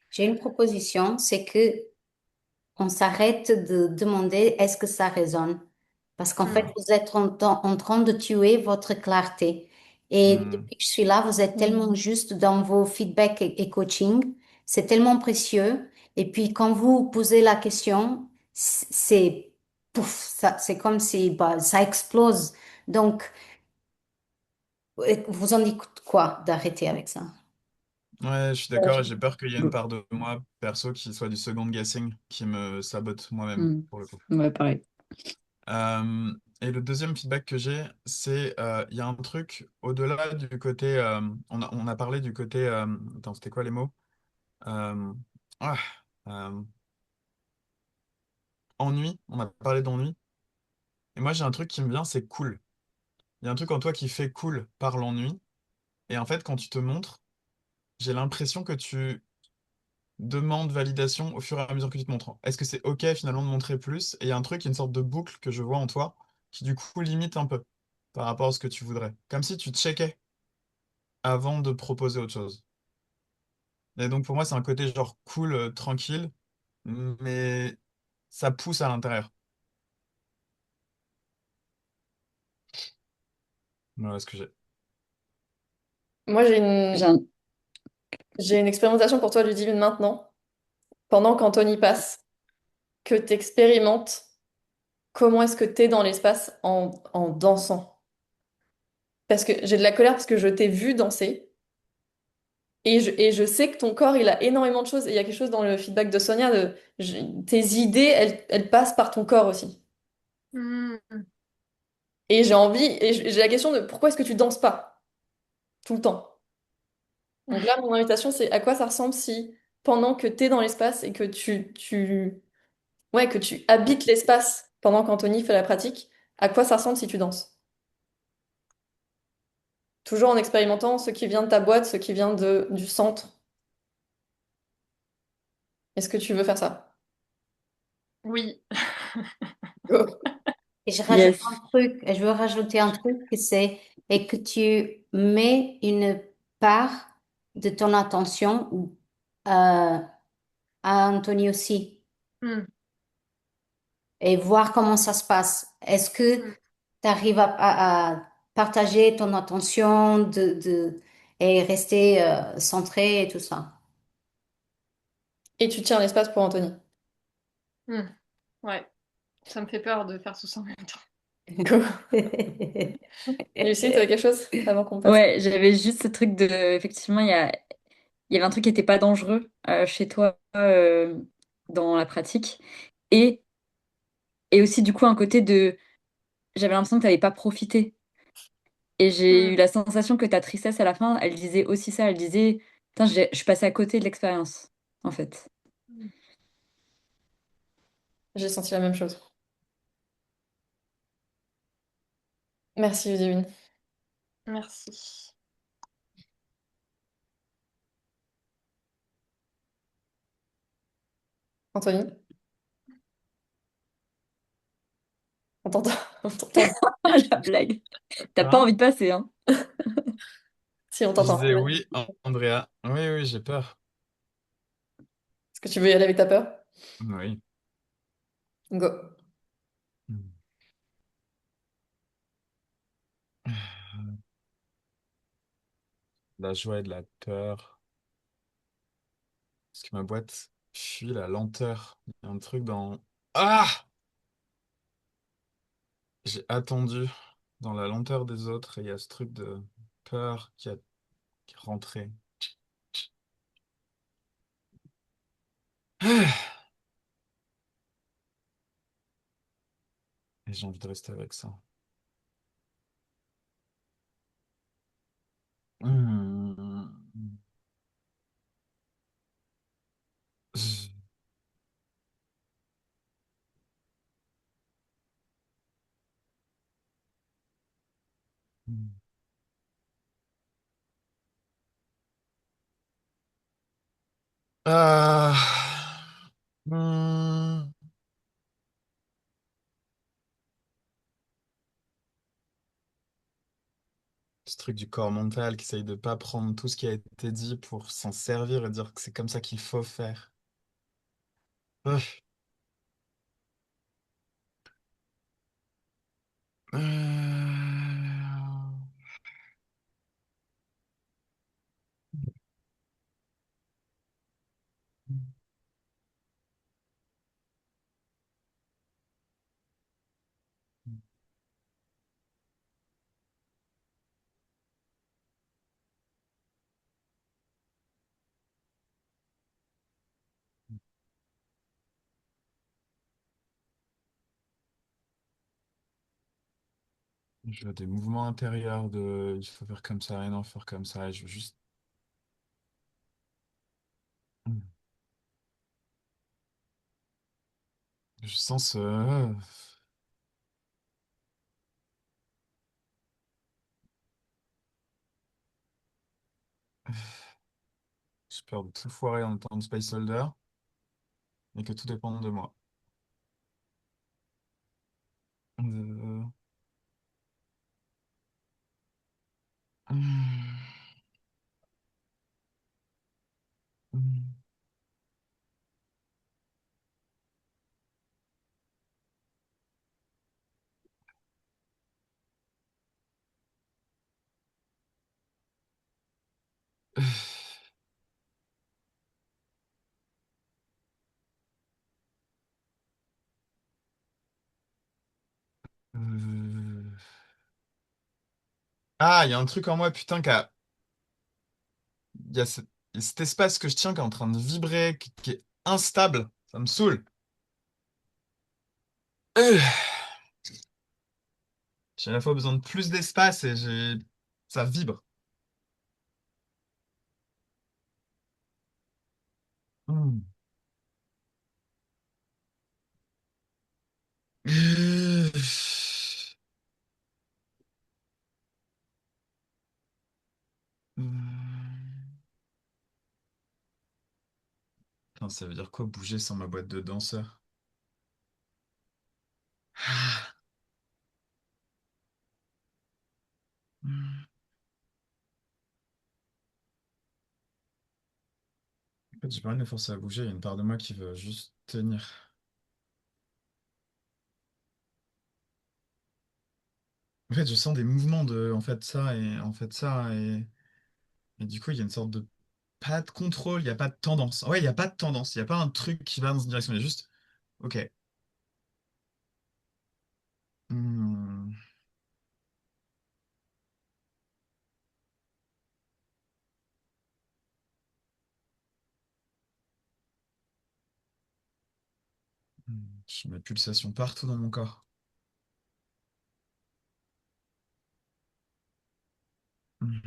S5: J'ai une proposition, c'est que on s'arrête de demander est-ce que ça résonne. Parce qu'en fait,
S1: Hmm.
S5: vous êtes en train de tuer votre clarté. Et
S3: Hmm.
S5: depuis que je suis là, vous êtes tellement juste dans vos feedbacks et coaching. C'est tellement précieux. Et puis, quand vous posez la question, c'est pouf, ça, c'est comme si bah, ça explose. Donc, vous en dites quoi d'arrêter avec ça?
S3: Ouais, je suis d'accord et j'ai peur qu'il y ait une part de moi, perso, qui soit du second guessing, qui me sabote moi-même,
S4: Mhm.
S3: pour le coup.
S4: Ouais, pareil.
S3: Euh, et le deuxième feedback que j'ai, c'est il y a un truc au-delà du côté. On a parlé du côté. Attends, c'était quoi les mots? Euh, ah, euh, ennui. On a parlé d'ennui. Et moi, j'ai un truc qui me vient, c'est cool. Il y a un truc en toi qui fait cool par l'ennui. Et en fait, quand tu te montres, j'ai l'impression que tu demandes validation au fur et à mesure que tu te montres. Est-ce que c'est OK finalement de montrer plus? Et il y a un truc, une sorte de boucle que je vois en toi qui du coup limite un peu par rapport à ce que tu voudrais. Comme si tu checkais avant de proposer autre chose. Et donc pour moi, c'est un côté genre cool, tranquille, mais ça pousse à l'intérieur. Voilà ce que j'ai.
S2: Moi,
S4: J'ai un-
S2: j'ai une expérimentation pour toi du divine maintenant. Pendant qu'Anthony passe, que tu expérimentes comment est-ce que tu es dans l'espace en dansant. Parce que j'ai de la colère parce que je t'ai vu danser et je sais que ton corps, il a énormément de choses. Et il y a quelque chose dans le feedback de Sonia, tes idées, elles passent par ton corps aussi.
S1: Hmm.
S2: Et j'ai envie, et j'ai la question de pourquoi est-ce que tu danses pas tout le temps? Donc là, mon invitation, c'est à quoi ça ressemble si pendant que tu es dans l'espace et que ouais, que tu habites l'espace pendant qu'Anthony fait la pratique, à quoi ça ressemble si tu danses? Toujours en expérimentant ce qui vient de ta boîte, ce qui vient du centre. Est-ce que tu veux faire ça?
S1: Oui.
S2: Go.
S5: Et je rajoute un
S4: Yes.
S5: truc, et je veux rajouter un truc, et que tu mets une part de ton attention à Anthony aussi,
S1: Hmm.
S5: et voir comment ça se passe. Est-ce que
S1: Hmm.
S5: tu arrives à partager ton attention et rester centré et tout ça?
S2: Et tu tiens l'espace pour Anthony.
S1: Hmm. Ouais, ça me fait peur de faire tout ça en même temps.
S2: Go. Lucie, t'avais quelque chose avant qu'on passe?
S4: Ouais, j'avais juste ce truc de, effectivement, il y avait un truc qui n'était pas dangereux chez toi dans la pratique. Et, et aussi, du coup, un côté de, j'avais l'impression que tu n'avais pas profité. Et j'ai eu
S1: Hmm.
S4: la sensation que ta tristesse à la fin, elle disait aussi ça. Elle disait, putain, je suis passée à côté de l'expérience, en fait.
S2: J'ai senti la même chose. Merci, Ludivine.
S1: Merci.
S2: Anthony, on t'entend. On t'entend.
S4: La blague. T'as pas
S3: Hein?
S4: envie de passer, hein?
S2: Si, on
S3: Je
S2: t'entend.
S3: disais oui, Andrea. Oui, oui, j'ai peur.
S2: Est-ce que tu veux y aller avec ta peur?
S3: Oui.
S2: Go.
S3: Hmm. La joie et de la peur. Parce que ma boîte fuit la lenteur. Il y a un truc dans... Ah! J'ai attendu dans la lenteur des autres et il y a ce truc de peur qui est rentré. Et j'ai envie de rester avec ça. Hmm. Ah. Hmm. Ce truc du corps mental qui essaye de pas prendre tout ce qui a été dit pour s'en servir et dire que c'est comme ça qu'il faut faire. Ah. Je veux des mouvements intérieurs de il faut faire comme ça et non faire comme ça. Et je veux juste. Je sens ce. J'ai peur de tout foirer en étant Space Soldier et que tout dépende de moi. Euh, Euh, Ah, il y a un truc en moi, putain, il y a cet espace que je tiens qui est en train de vibrer, qui est instable. Ça me saoule. Euh, J'ai à la fois besoin de plus d'espace et ça vibre. Hmm. Euh, Putain, ça veut dire quoi bouger sans ma boîte de danseur? En fait, j'ai pas envie de me forcer à bouger. Il y a une part de moi qui veut juste tenir. En fait, je sens des mouvements de en fait ça et en fait ça et du coup, il y a une sorte de pas de contrôle, il n'y a pas de tendance. Ouais, il n'y a pas de tendance, il n'y a pas un truc qui va dans une direction. Il y a juste, ok. Hmm. Je mets pulsation partout dans mon corps. Hmm.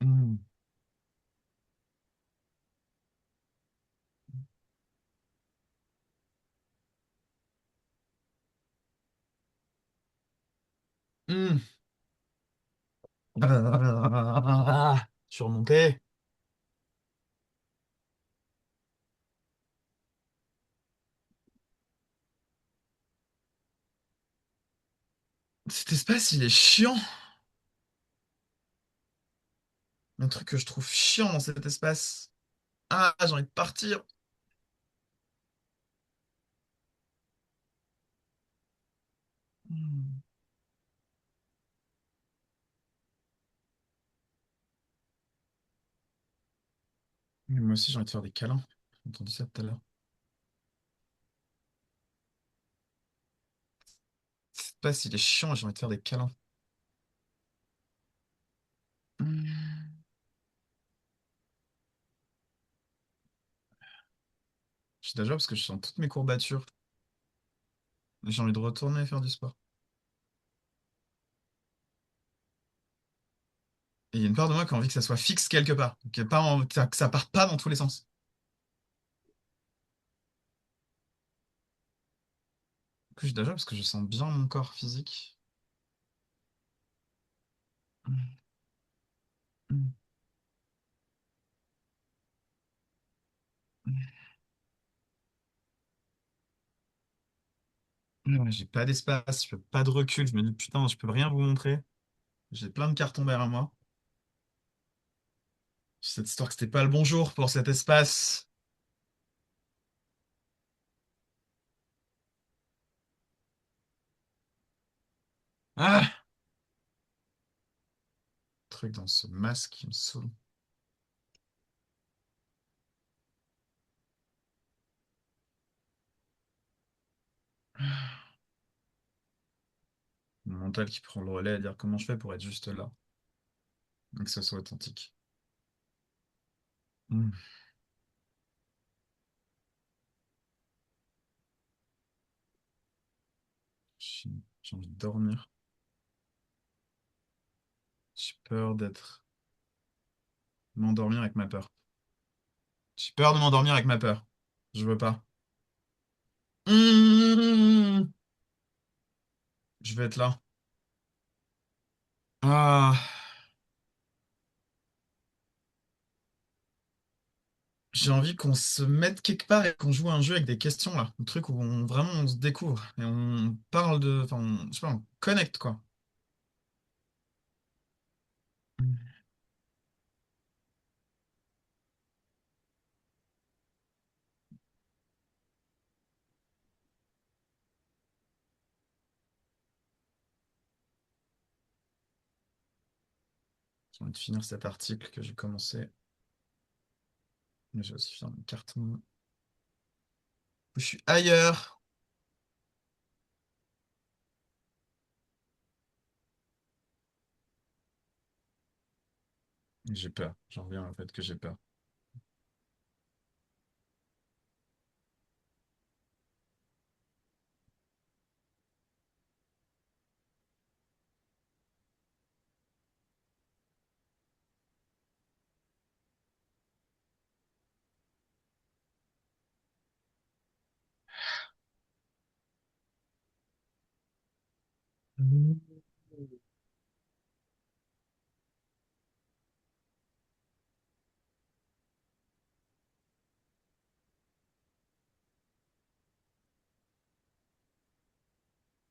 S3: Hmm. Hmm. Surmonté. Cet espace, il est chiant. Un truc que je trouve chiant dans cet espace. Ah, j'ai envie de partir. Hmm. Mais moi aussi, j'ai envie de faire des câlins. J'ai entendu ça tout à l'heure. Cet espace, il est chiant, j'ai envie de faire des câlins. Hmm. Je suis d'accord parce que je sens toutes mes courbatures. J'ai envie de retourner faire du sport. Et il y a une part de moi qui a envie que ça soit fixe quelque part. Que ça parte pas dans tous les sens. Du coup, je suis d'accord parce que je sens bien mon corps physique. Hmm. Hmm. Ouais, j'ai pas d'espace, je peux pas de recul. Je me dis, putain, je peux rien vous montrer. J'ai plein de cartons derrière moi. Cette histoire que c'était pas le bon jour pour cet espace. Ah! Truc dans ce masque qui me saoule. Mon mental qui prend le relais à dire comment je fais pour être juste là. Et que ce soit authentique. Hmm. J'ai j'ai envie de dormir. J'ai peur d'être... M'endormir avec ma peur. J'ai peur de m'endormir avec ma peur. Je veux pas. Hmm. Je vais être là. Ah. J'ai envie qu'on se mette quelque part et qu'on joue à un jeu avec des questions là. Un truc où vraiment on se découvre et on parle de. Enfin, je sais pas, on connecte quoi. J'ai envie de finir cet article que j'ai commencé. Mais j'ai aussi fait un carton. Je suis ailleurs. J'ai peur. J'en reviens au fait que j'ai peur.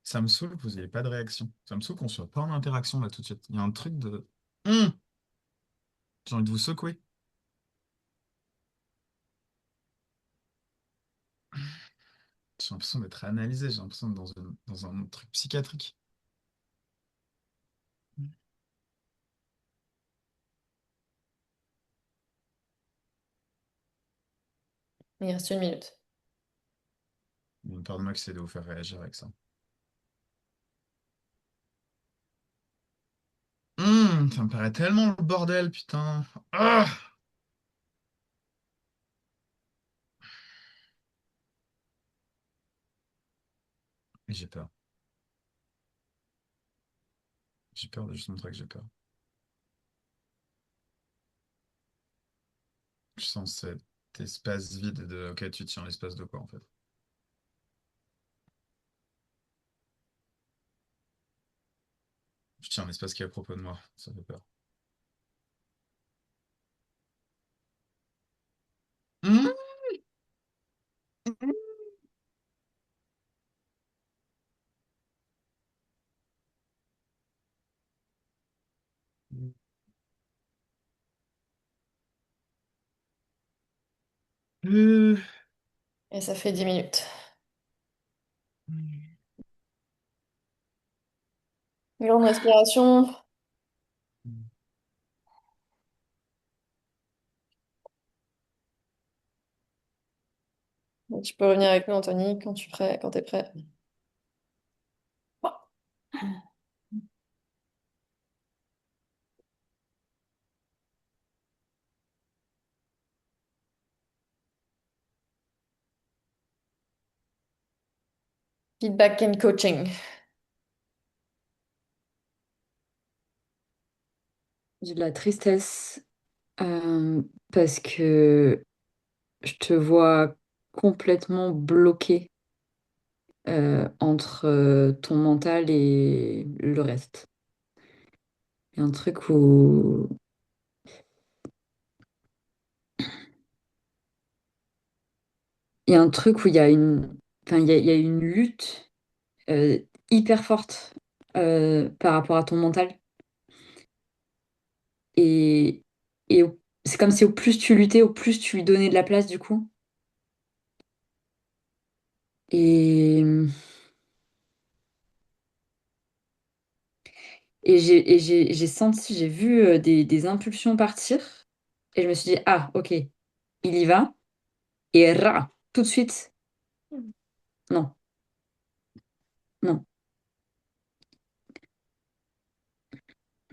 S3: Ça me saoule que vous n'ayez pas de réaction. Ça me saoule qu'on soit pas en interaction là tout de suite. Il y a un truc de. Hum. J'ai envie de vous secouer. J'ai l'impression d'être analysé. J'ai l'impression d'être dans un truc psychiatrique.
S2: Il reste 1 minute.
S3: Il y a une part de moi qui essaie de vous faire réagir avec ça. Ça me paraît tellement le bordel, putain. Ah! J'ai peur. J'ai peur de juste montrer que j'ai peur. Je sens cet espace vide de ok, tu tiens l'espace de quoi en fait? Je tiens l'espace qui est à propos de moi, ça fait peur. Mmh. Euh,
S2: Et ça fait 10 minutes. Grande respiration. Et tu peux revenir avec nous, Anthony, quand t'es prêt. Feedback and coaching.
S4: J'ai de la tristesse parce que je te vois complètement bloqué entre ton mental et le reste. Il y a un truc où il y a un truc où il y a une, enfin, il y a une lutte euh, hyper forte par rapport à ton mental. Et, c'est comme si au plus tu luttais, au plus tu lui donnais de la place du coup. Et, j'ai senti, j'ai vu des impulsions partir. Et je me suis dit, ah, ok, il y va. Et tout de suite, non, non.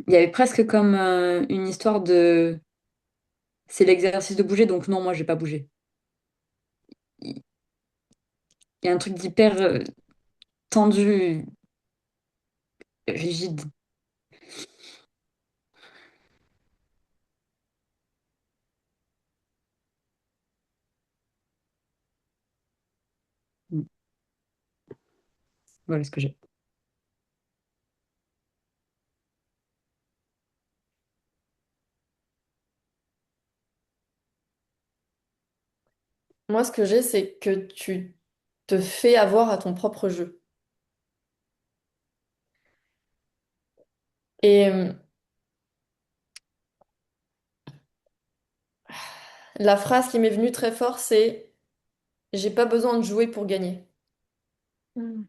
S4: Il y avait presque comme une histoire de, c'est l'exercice de bouger, donc non, moi, j'ai pas bougé. Il y a un truc d'hyper tendu, rigide. Voilà ce que j'ai.
S2: Moi, ce que j'ai, c'est que tu te fais avoir à ton propre jeu. Et la phrase qui m'est venue très fort, c'est j'ai pas besoin de jouer pour gagner.
S1: Mm.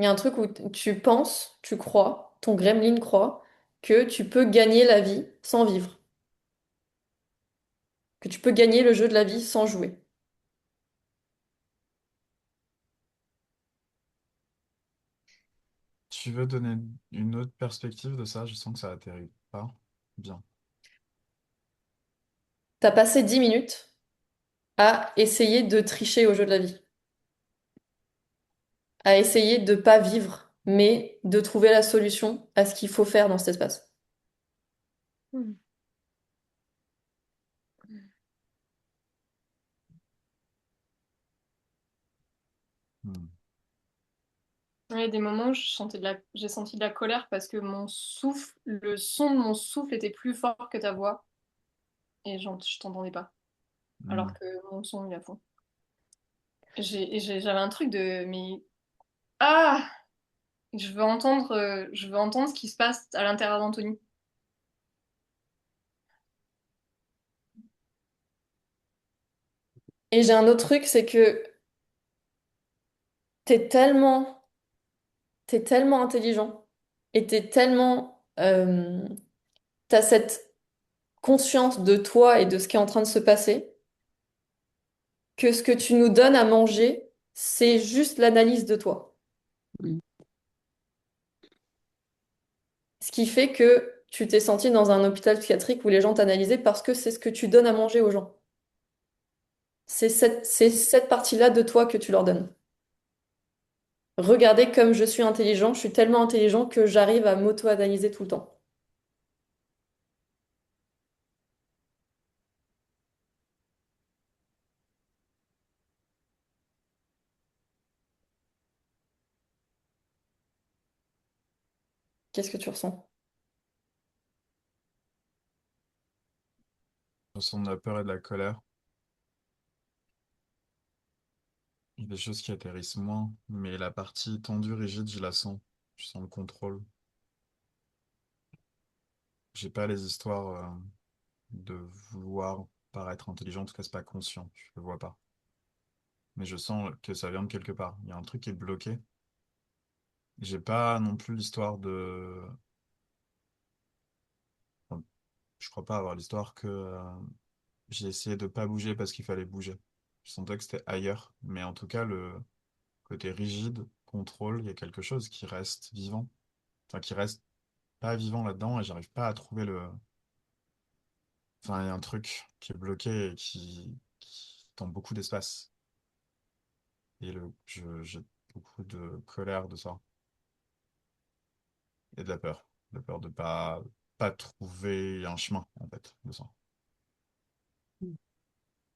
S2: Il y a un truc où tu penses, tu crois, ton gremlin croit que tu peux gagner la vie sans vivre, que tu peux gagner le jeu de la vie sans jouer.
S3: Tu veux donner une autre perspective de ça? Je sens que ça atterrit pas bien.
S2: T'as passé 10 minutes à essayer de tricher au jeu de la vie, à essayer de pas vivre, mais de trouver la solution à ce qu'il faut faire dans cet espace.
S1: Mm.
S3: Hmm.
S1: Ouais, il y a des moments où j'ai senti de la colère parce que mon souffle, le son de mon souffle était plus fort que ta voix et je t'entendais pas.
S3: Hmm.
S1: Alors que mon son il est à fond. J'avais un truc de mais ah, je veux entendre ce qui se passe à l'intérieur d'Anthony.
S2: Et j'ai un autre truc, c'est que t'es tellement, t'es tellement intelligent et t'as cette conscience de toi et de ce qui est en train de se passer, que ce que tu nous donnes à manger, c'est juste l'analyse de toi.
S4: Mm.
S2: Ce qui fait que tu t'es senti dans un hôpital psychiatrique où les gens t'analysaient parce que c'est ce que tu donnes à manger aux gens. C'est cette partie-là de toi que tu leur donnes. Regardez comme je suis intelligent, je suis tellement intelligent que j'arrive à m'auto-analyser tout le temps. Qu'est-ce que tu ressens?
S3: Je ressens de la peur et de la colère. Il y a des choses qui atterrissent moins, mais la partie tendue, rigide, je la sens. Je sens le contrôle. J'ai pas les histoires de vouloir paraître intelligent, en tout cas, c'est pas conscient. Je le vois pas. Mais je sens que ça vient de quelque part. Il y a un truc qui est bloqué. J'ai pas non plus l'histoire de. Enfin, je crois pas avoir l'histoire que j'ai essayé de pas bouger parce qu'il fallait bouger. Je sentais que c'était ailleurs. Mais en tout cas, le côté rigide, contrôle, il y a quelque chose qui reste vivant. Enfin, qui reste pas vivant là-dedans et j'arrive pas à trouver le. Enfin, il y a un truc qui est bloqué et qui tend beaucoup d'espace. Et j'ai beaucoup de colère de ça. Et de la peur. La peur de pas trouver un chemin, en fait, de ça.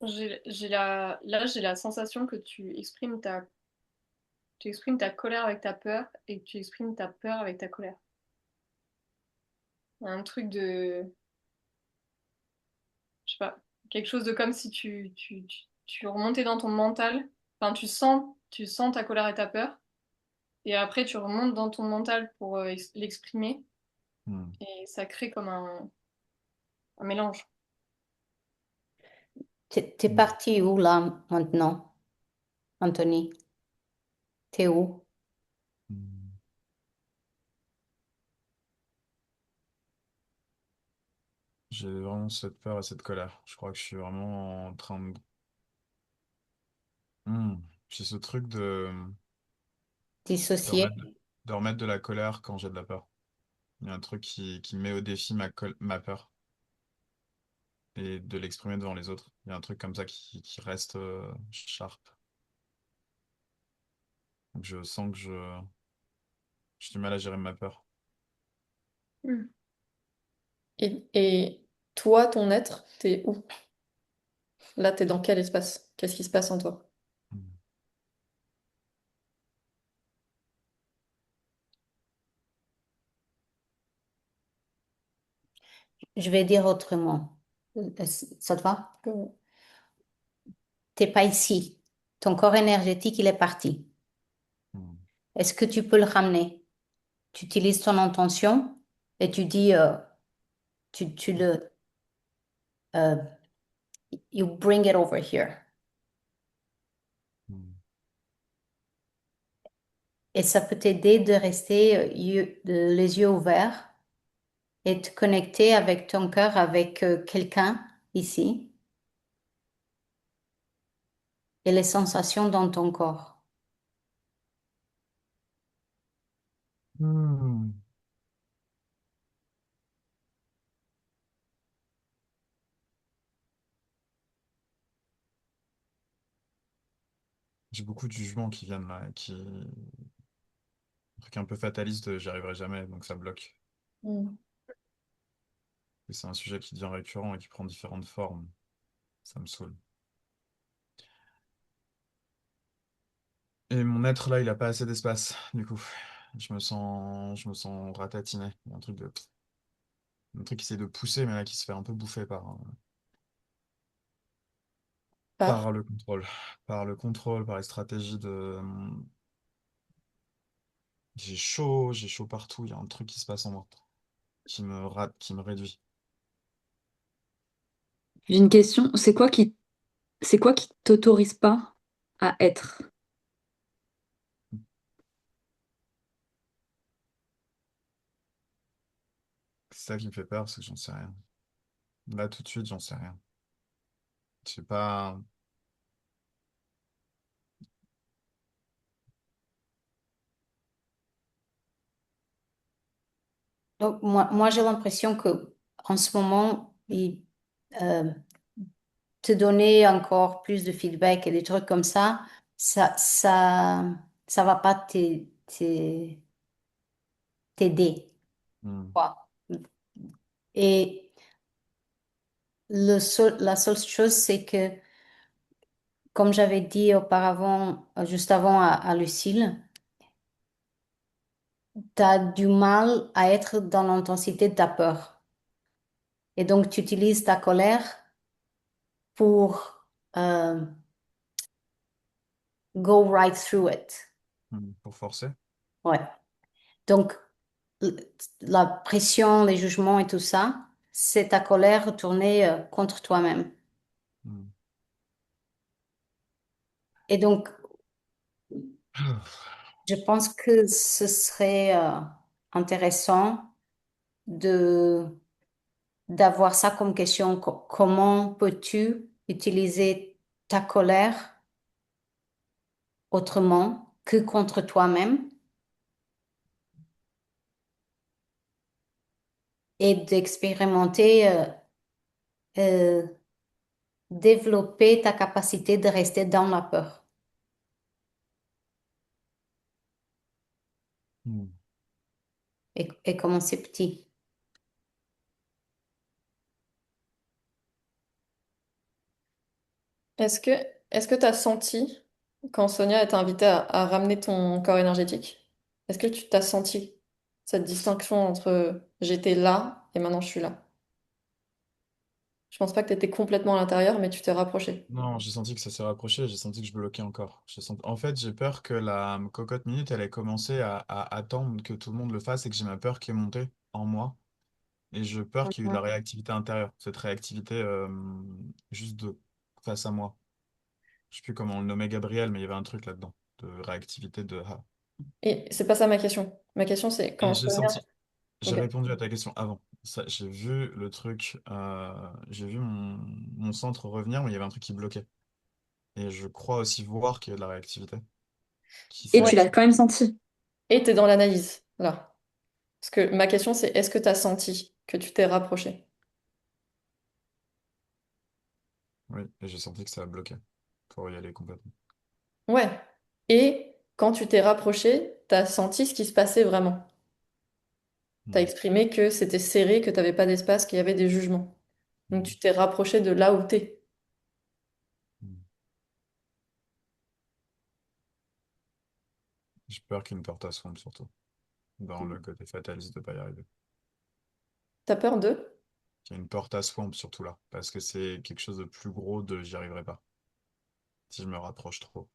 S1: Là, j'ai la sensation que tu exprimes ta colère avec ta peur et que tu exprimes ta peur avec ta colère. Il y a un truc de, je sais pas, quelque chose de comme si tu remontais dans ton mental. Enfin, tu sens ta colère et ta peur. Et après, tu remontes dans ton mental pour l'exprimer.
S3: Hmm.
S1: Et ça crée comme un mélange.
S5: T'es
S3: Hmm.
S5: parti où là maintenant, Anthony? T'es où?
S3: Hmm. J'ai vraiment cette peur et cette colère. Je crois que je suis vraiment en train de. Hmm. J'ai ce truc de
S5: Dissocié?
S3: remettre, de remettre de la colère quand j'ai de la peur. Il y a un truc qui met au défi ma peur et de l'exprimer devant les autres. Il y a un truc comme ça qui reste sharp. Donc je sens que j'ai du mal à gérer ma peur.
S1: Hmm.
S2: Et toi, ton être, t'es où? Là, t'es dans quel espace? Qu'est-ce qui se passe en toi?
S3: Hmm.
S5: Je vais dire autrement. Ça te va?
S2: Euh,
S5: T'es pas ici. Ton corps énergétique, il est parti.
S3: Hmm.
S5: Est-ce que tu peux le ramener? Tu utilises ton intention et tu dis, tu le, euh, you bring it over here.
S3: Hmm.
S5: Et ça peut t'aider de rester les yeux ouverts et te connecter avec ton cœur, avec quelqu'un ici et les sensations dans ton corps.
S3: Hmm. J'ai beaucoup de jugements qui viennent là, un truc un peu fataliste, j'y arriverai jamais, donc ça bloque.
S2: hmm.
S3: Et c'est un sujet qui devient récurrent et qui prend différentes formes. Ça me saoule. Et mon être là, il a pas assez d'espace, du coup. Je me sens ratatiné. Il y a un truc qui essaie de pousser, mais là qui se fait un peu bouffer par
S2: Par.
S3: le contrôle. Par le contrôle, par les stratégies de. J'ai chaud partout. Il y a un truc qui se passe en moi, qui me rate, qui me réduit.
S4: J'ai une question, c'est quoi qui t'autorise pas à être?
S3: C'est ça qui me fait peur, parce que j'en sais rien. Là, tout de suite, j'en sais rien. Je sais pas.
S5: Donc, moi j'ai l'impression que en ce moment, euh, te donner encore plus de feedback et des trucs comme ça, ça va pas t'aider,
S3: Hmm.
S5: quoi. Et la seule chose, c'est que, comme j'avais dit auparavant, juste avant à Lucille, tu as du mal à être dans l'intensité de ta peur. Et donc, tu utilises ta colère pour go right through it.
S3: Pour forcer.
S5: Ouais. Donc, l- la pression, les jugements et tout ça, c'est ta colère retournée contre toi-même.
S3: Hmm.
S5: Et donc, je pense que ce serait intéressant de d'avoir ça comme question. Comment peux-tu utiliser ta colère autrement que contre toi-même et d'expérimenter, euh, développer ta capacité de rester dans la peur.
S3: Hmm.
S5: Et commencer petit.
S2: Est-ce que est-ce que tu as senti, quand Sonia t'a invité à ramener ton corps énergétique, est-ce que tu t'as senti cette distinction entre j'étais là et maintenant je suis là? Je pense pas que tu étais complètement à l'intérieur, mais tu t'es rapproché.
S3: Non, j'ai senti que ça s'est rapproché, j'ai senti que je bloquais encore. En fait, j'ai peur que la cocotte minute, elle ait commencé à attendre que tout le monde le fasse et que j'ai ma peur qui est montée en moi. Et je peur qu'il y ait eu de la
S5: Mhm.
S3: réactivité intérieure, cette réactivité juste de face à moi. Je sais plus comment on le nommait Gabriel, mais il y avait un truc là-dedans, de réactivité de ah.
S2: Et c'est pas ça ma question. Ma question c'est
S3: Et
S2: quand
S3: j'ai
S2: Sonia.
S3: senti, j'ai
S2: Ok.
S3: répondu à ta question avant. Ça, j'ai vu le truc, j'ai vu mon centre revenir, mais il y avait un truc qui bloquait. Et je crois aussi voir qu'il y a de la réactivité qui
S4: Et
S3: s'est
S2: Ouais.
S4: tu l'as
S3: activée.
S4: quand même senti.
S2: Et t'es dans l'analyse, là. Parce que ma question c'est est-ce que tu as senti que tu t'es rapproché?
S3: Oui, et j'ai senti que ça a bloqué pour y aller complètement.
S2: Ouais. Et quand tu t'es rapproché, tu as senti ce qui se passait vraiment. Tu as
S3: Hmm.
S2: exprimé que c'était serré, que tu n'avais pas d'espace, qu'il y avait des jugements. Donc
S3: Hmm.
S2: tu t'es rapproché de là où t'es.
S3: Hmm. J'ai peur qu'il y ait une porte à sombre, surtout, dans le côté fataliste de pas y arriver.
S2: T'as peur d'eux?
S3: Qu'il y ait une porte à swamp, surtout là, parce que c'est quelque chose de plus gros de j'y arriverai pas, si je me rapproche trop.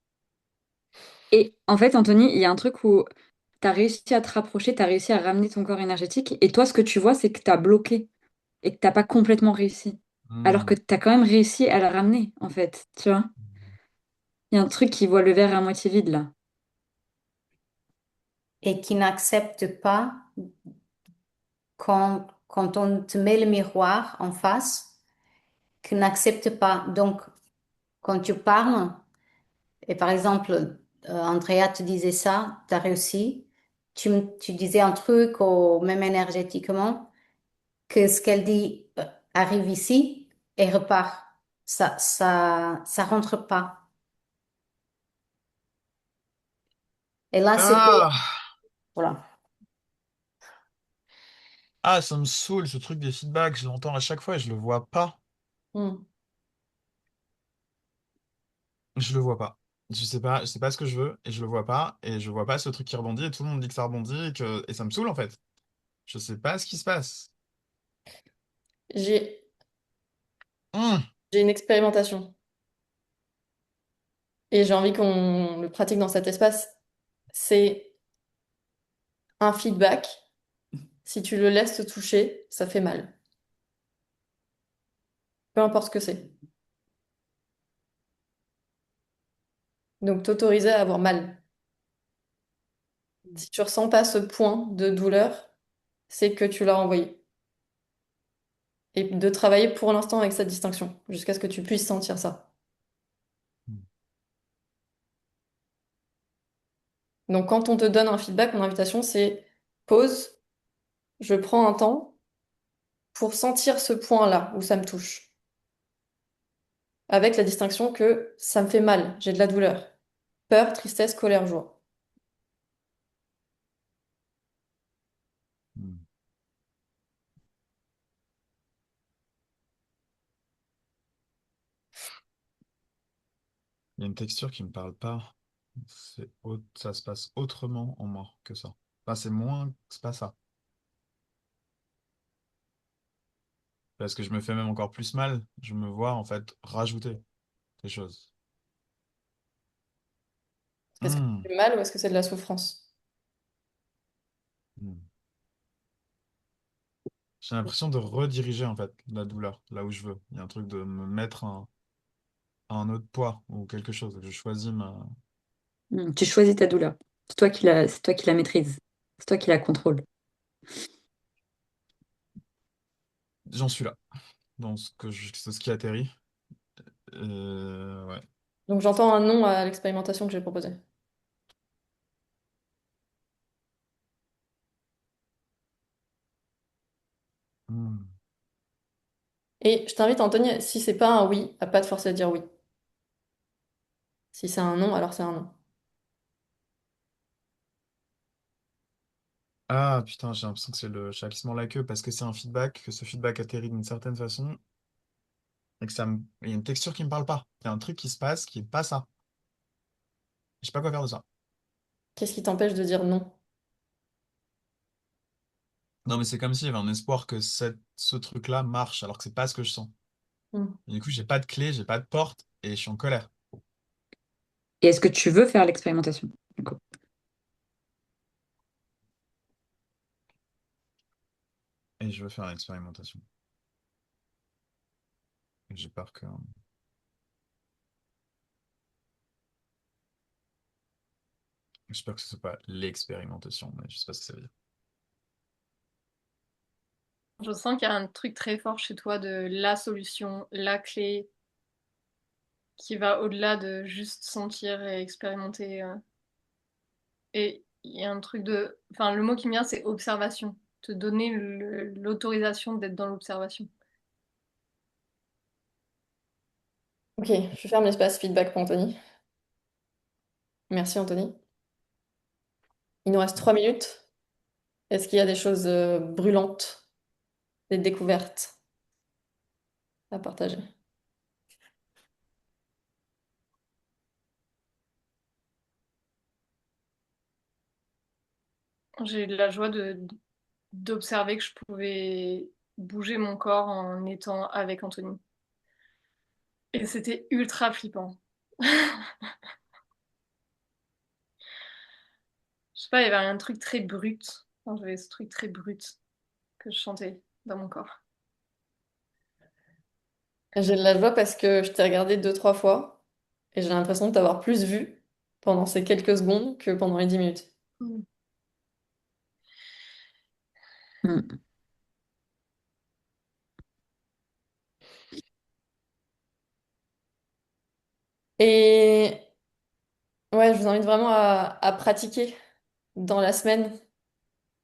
S4: Et en fait, Anthony, il y a un truc où tu as réussi à te rapprocher, tu as réussi à ramener ton corps énergétique, et toi, ce que tu vois, c'est que tu as bloqué et que t'as pas complètement réussi. Alors que
S3: Hmm.
S4: tu as quand même réussi à le ramener, en fait, tu vois. Il y a un truc qui voit le verre à moitié vide, là.
S5: Et qui n'accepte pas quand on te met le miroir en face, qui n'accepte pas. Donc, quand tu parles, et par exemple, Andrea te disait ça, tu as réussi, tu disais un truc au même énergétiquement, que ce qu'elle dit arrive ici et repart. Ça rentre pas. Et là, c'était,
S3: Ah!
S5: voilà.
S3: Ah, ça me saoule ce truc des feedbacks, je l'entends à chaque fois et je le vois pas.
S2: Hmm.
S3: Je le vois pas. Je sais pas ce que je veux et je le vois pas et je vois pas ce truc qui rebondit et tout le monde dit que ça rebondit et ça me saoule en fait. Je sais pas ce qui se passe.
S2: J'ai
S3: Hum.
S2: j'ai une expérimentation et j'ai envie qu'on le pratique dans cet espace. C'est un feedback. Si tu le laisses te toucher, ça fait mal. Peu importe ce que c'est. Donc t'autoriser à avoir mal. Si tu ressens pas ce point de douleur, c'est que tu l'as envoyé. Et de travailler pour l'instant avec cette distinction, jusqu'à ce que tu puisses sentir ça. Donc quand on te donne un feedback, mon invitation, c'est pause, je prends un temps pour sentir ce point-là où ça me touche. avec la distinction que ça me fait mal, j'ai de la douleur. Peur, tristesse, colère, joie.
S3: Hmm. Il y a une texture qui me parle pas. Ça se passe autrement en moi que ça. Enfin, c'est pas ça. Parce que je me fais même encore plus mal. Je me vois en fait rajouter des choses.
S2: Est-ce que
S3: Hmm.
S2: c'est mal ou est-ce que c'est de la souffrance?
S3: Hmm. J'ai l'impression de rediriger en fait la douleur là où je veux. Il y a un truc de me mettre un autre poids ou quelque chose. Je choisis ma.
S4: Tu choisis ta douleur. C'est toi qui la maîtrise. C'est toi qui la contrôle.
S3: J'en suis là, dans c'est ce qui atterrit. Ouais.
S2: Donc j'entends un non à l'expérimentation que j'ai proposée.
S3: Hmm.
S2: Et je t'invite, Anthony, si c'est pas un oui, à pas te forcer à dire oui. Si c'est un non, alors c'est un non.
S3: Ah putain, j'ai l'impression que c'est le chat qui se mord la queue parce que c'est un feedback, que ce feedback atterrit d'une certaine façon et que il y a une texture qui me parle pas. Il y a un truc qui se passe qui est pas ça. Je sais pas quoi faire de ça.
S2: Qu'est-ce qui t'empêche de dire non?
S3: Non, mais c'est comme s'il y avait un espoir que ce truc-là marche alors que c'est pas ce que je sens.
S2: Hmm.
S3: Et du coup, j'ai pas de clé, j'ai pas de porte et je suis en colère.
S4: Et est-ce que tu veux faire l'expérimentation, du coup?
S3: Et je veux faire l'expérimentation. Et j'ai peur que. J'espère que ce soit pas l'expérimentation, mais je sais pas ce que ça veut dire.
S1: Je sens qu'il y a un truc très fort chez toi de la solution, la clé, qui va au-delà de juste sentir et expérimenter. Et il y a un truc de... Enfin, le mot qui me vient, c'est observation. Te donner l'autorisation d'être dans l'observation.
S2: Ok, je ferme l'espace feedback pour Anthony. Merci Anthony. Il nous reste 3 minutes. Est-ce qu'il y a des choses brûlantes, des découvertes à partager?
S1: J'ai eu de la joie d'observer que je pouvais bouger mon corps en étant avec Anthony. Et c'était ultra flippant. Je sais pas, il y avait un truc très brut. Enfin, j'avais ce truc très brut que je chantais dans mon corps.
S2: J'ai de la joie parce que je t'ai regardé 2, 3 fois et j'ai l'impression de t'avoir plus vu pendant ces quelques secondes que pendant les 10 minutes.
S1: Mm.
S4: Hmm.
S2: Et ouais, je vous invite vraiment à pratiquer dans la semaine,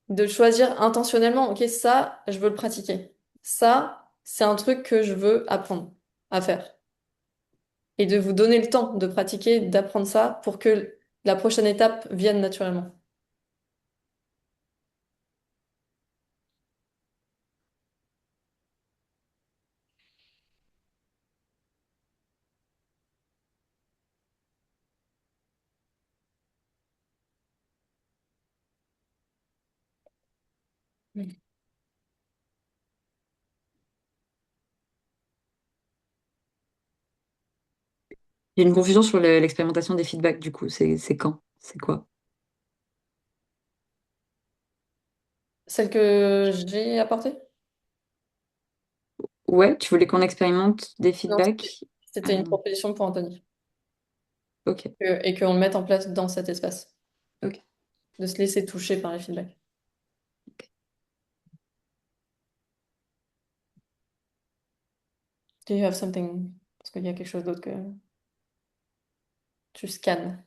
S2: de choisir intentionnellement, ok, ça, je veux le pratiquer. Ça, c'est un truc que je veux apprendre à faire. Et de vous donner le temps de pratiquer, d'apprendre ça pour que la prochaine étape vienne naturellement.
S4: Il y a une confusion sur l'expérimentation des feedbacks, du coup. C'est quand? C'est quoi?
S2: Celle que j'ai apportée?
S4: Ouais, tu voulais qu'on expérimente des
S2: Non,
S4: feedbacks?
S2: c'était une
S4: Euh,
S2: proposition pour Anthony.
S4: ok,
S2: Et qu'on le mette en place dans cet espace.
S4: ok.
S2: De se laisser toucher par les feedbacks. Do you have something? Parce qu'il y a quelque chose d'autre que tu scannes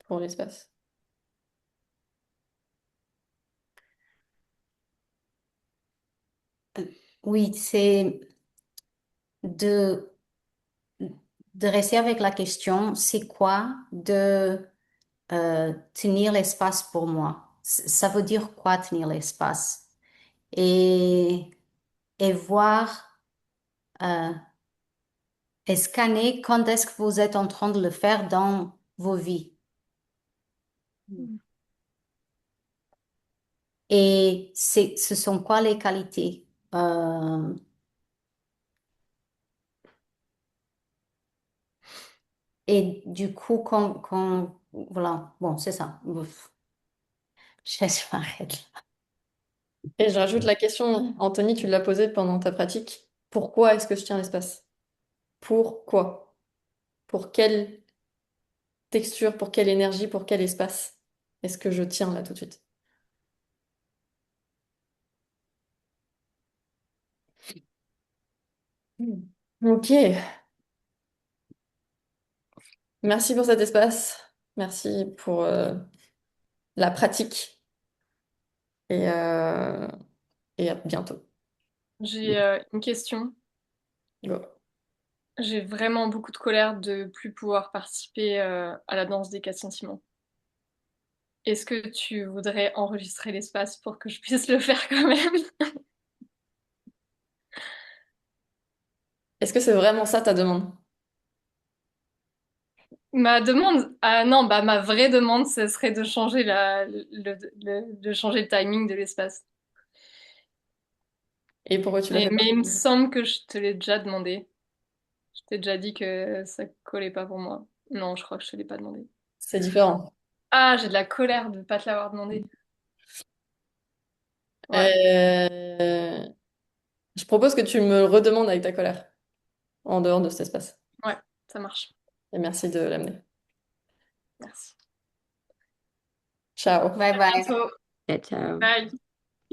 S2: pour l'espace.
S5: Oui, c'est de de rester avec la question, c'est quoi de tenir l'espace pour moi? Ça veut dire quoi tenir l'espace? Et, et voir euh, et scanner quand est-ce que vous êtes en train de le faire dans vos vies. Et ce sont quoi les qualités? Et du coup, voilà, bon, c'est ça. Ouf. Je m'arrête là.
S2: Et je rajoute la question, Anthony, tu l'as posée pendant ta pratique. Pourquoi est-ce que je tiens l'espace? Pourquoi? Pour quelle texture, pour quelle énergie, pour quel espace est-ce que je tiens là tout de suite? Ok, merci pour cet espace. Merci pour la pratique et, euh, et à bientôt.
S1: J'ai une question.
S2: Go.
S1: J'ai vraiment beaucoup de colère de plus pouvoir participer à la danse des 4 sentiments. Est-ce que tu voudrais enregistrer l'espace pour que je puisse le faire quand même?
S2: Est-ce que c'est vraiment ça ta demande?
S1: Ma demande, ah non, bah ma vraie demande, ce serait de changer de changer le timing de l'espace.
S2: Et pourquoi tu l'as
S1: Mais,
S2: fait pas?
S1: mais il me semble que je te l'ai déjà demandé. Je t'ai déjà dit que ça collait pas pour moi. Non, je crois que je te l'ai pas demandé.
S2: C'est différent.
S1: Ah, j'ai de la colère de pas te l'avoir demandé. Ouais,
S2: Euh, Je propose que tu me redemandes avec ta colère en dehors de cet espace.
S1: ouais, ça marche.
S2: Et merci de l'amener.
S1: Merci.
S2: Ciao.
S5: Bye bye.
S1: Bientôt.
S4: Ciao, ciao.
S1: Bye.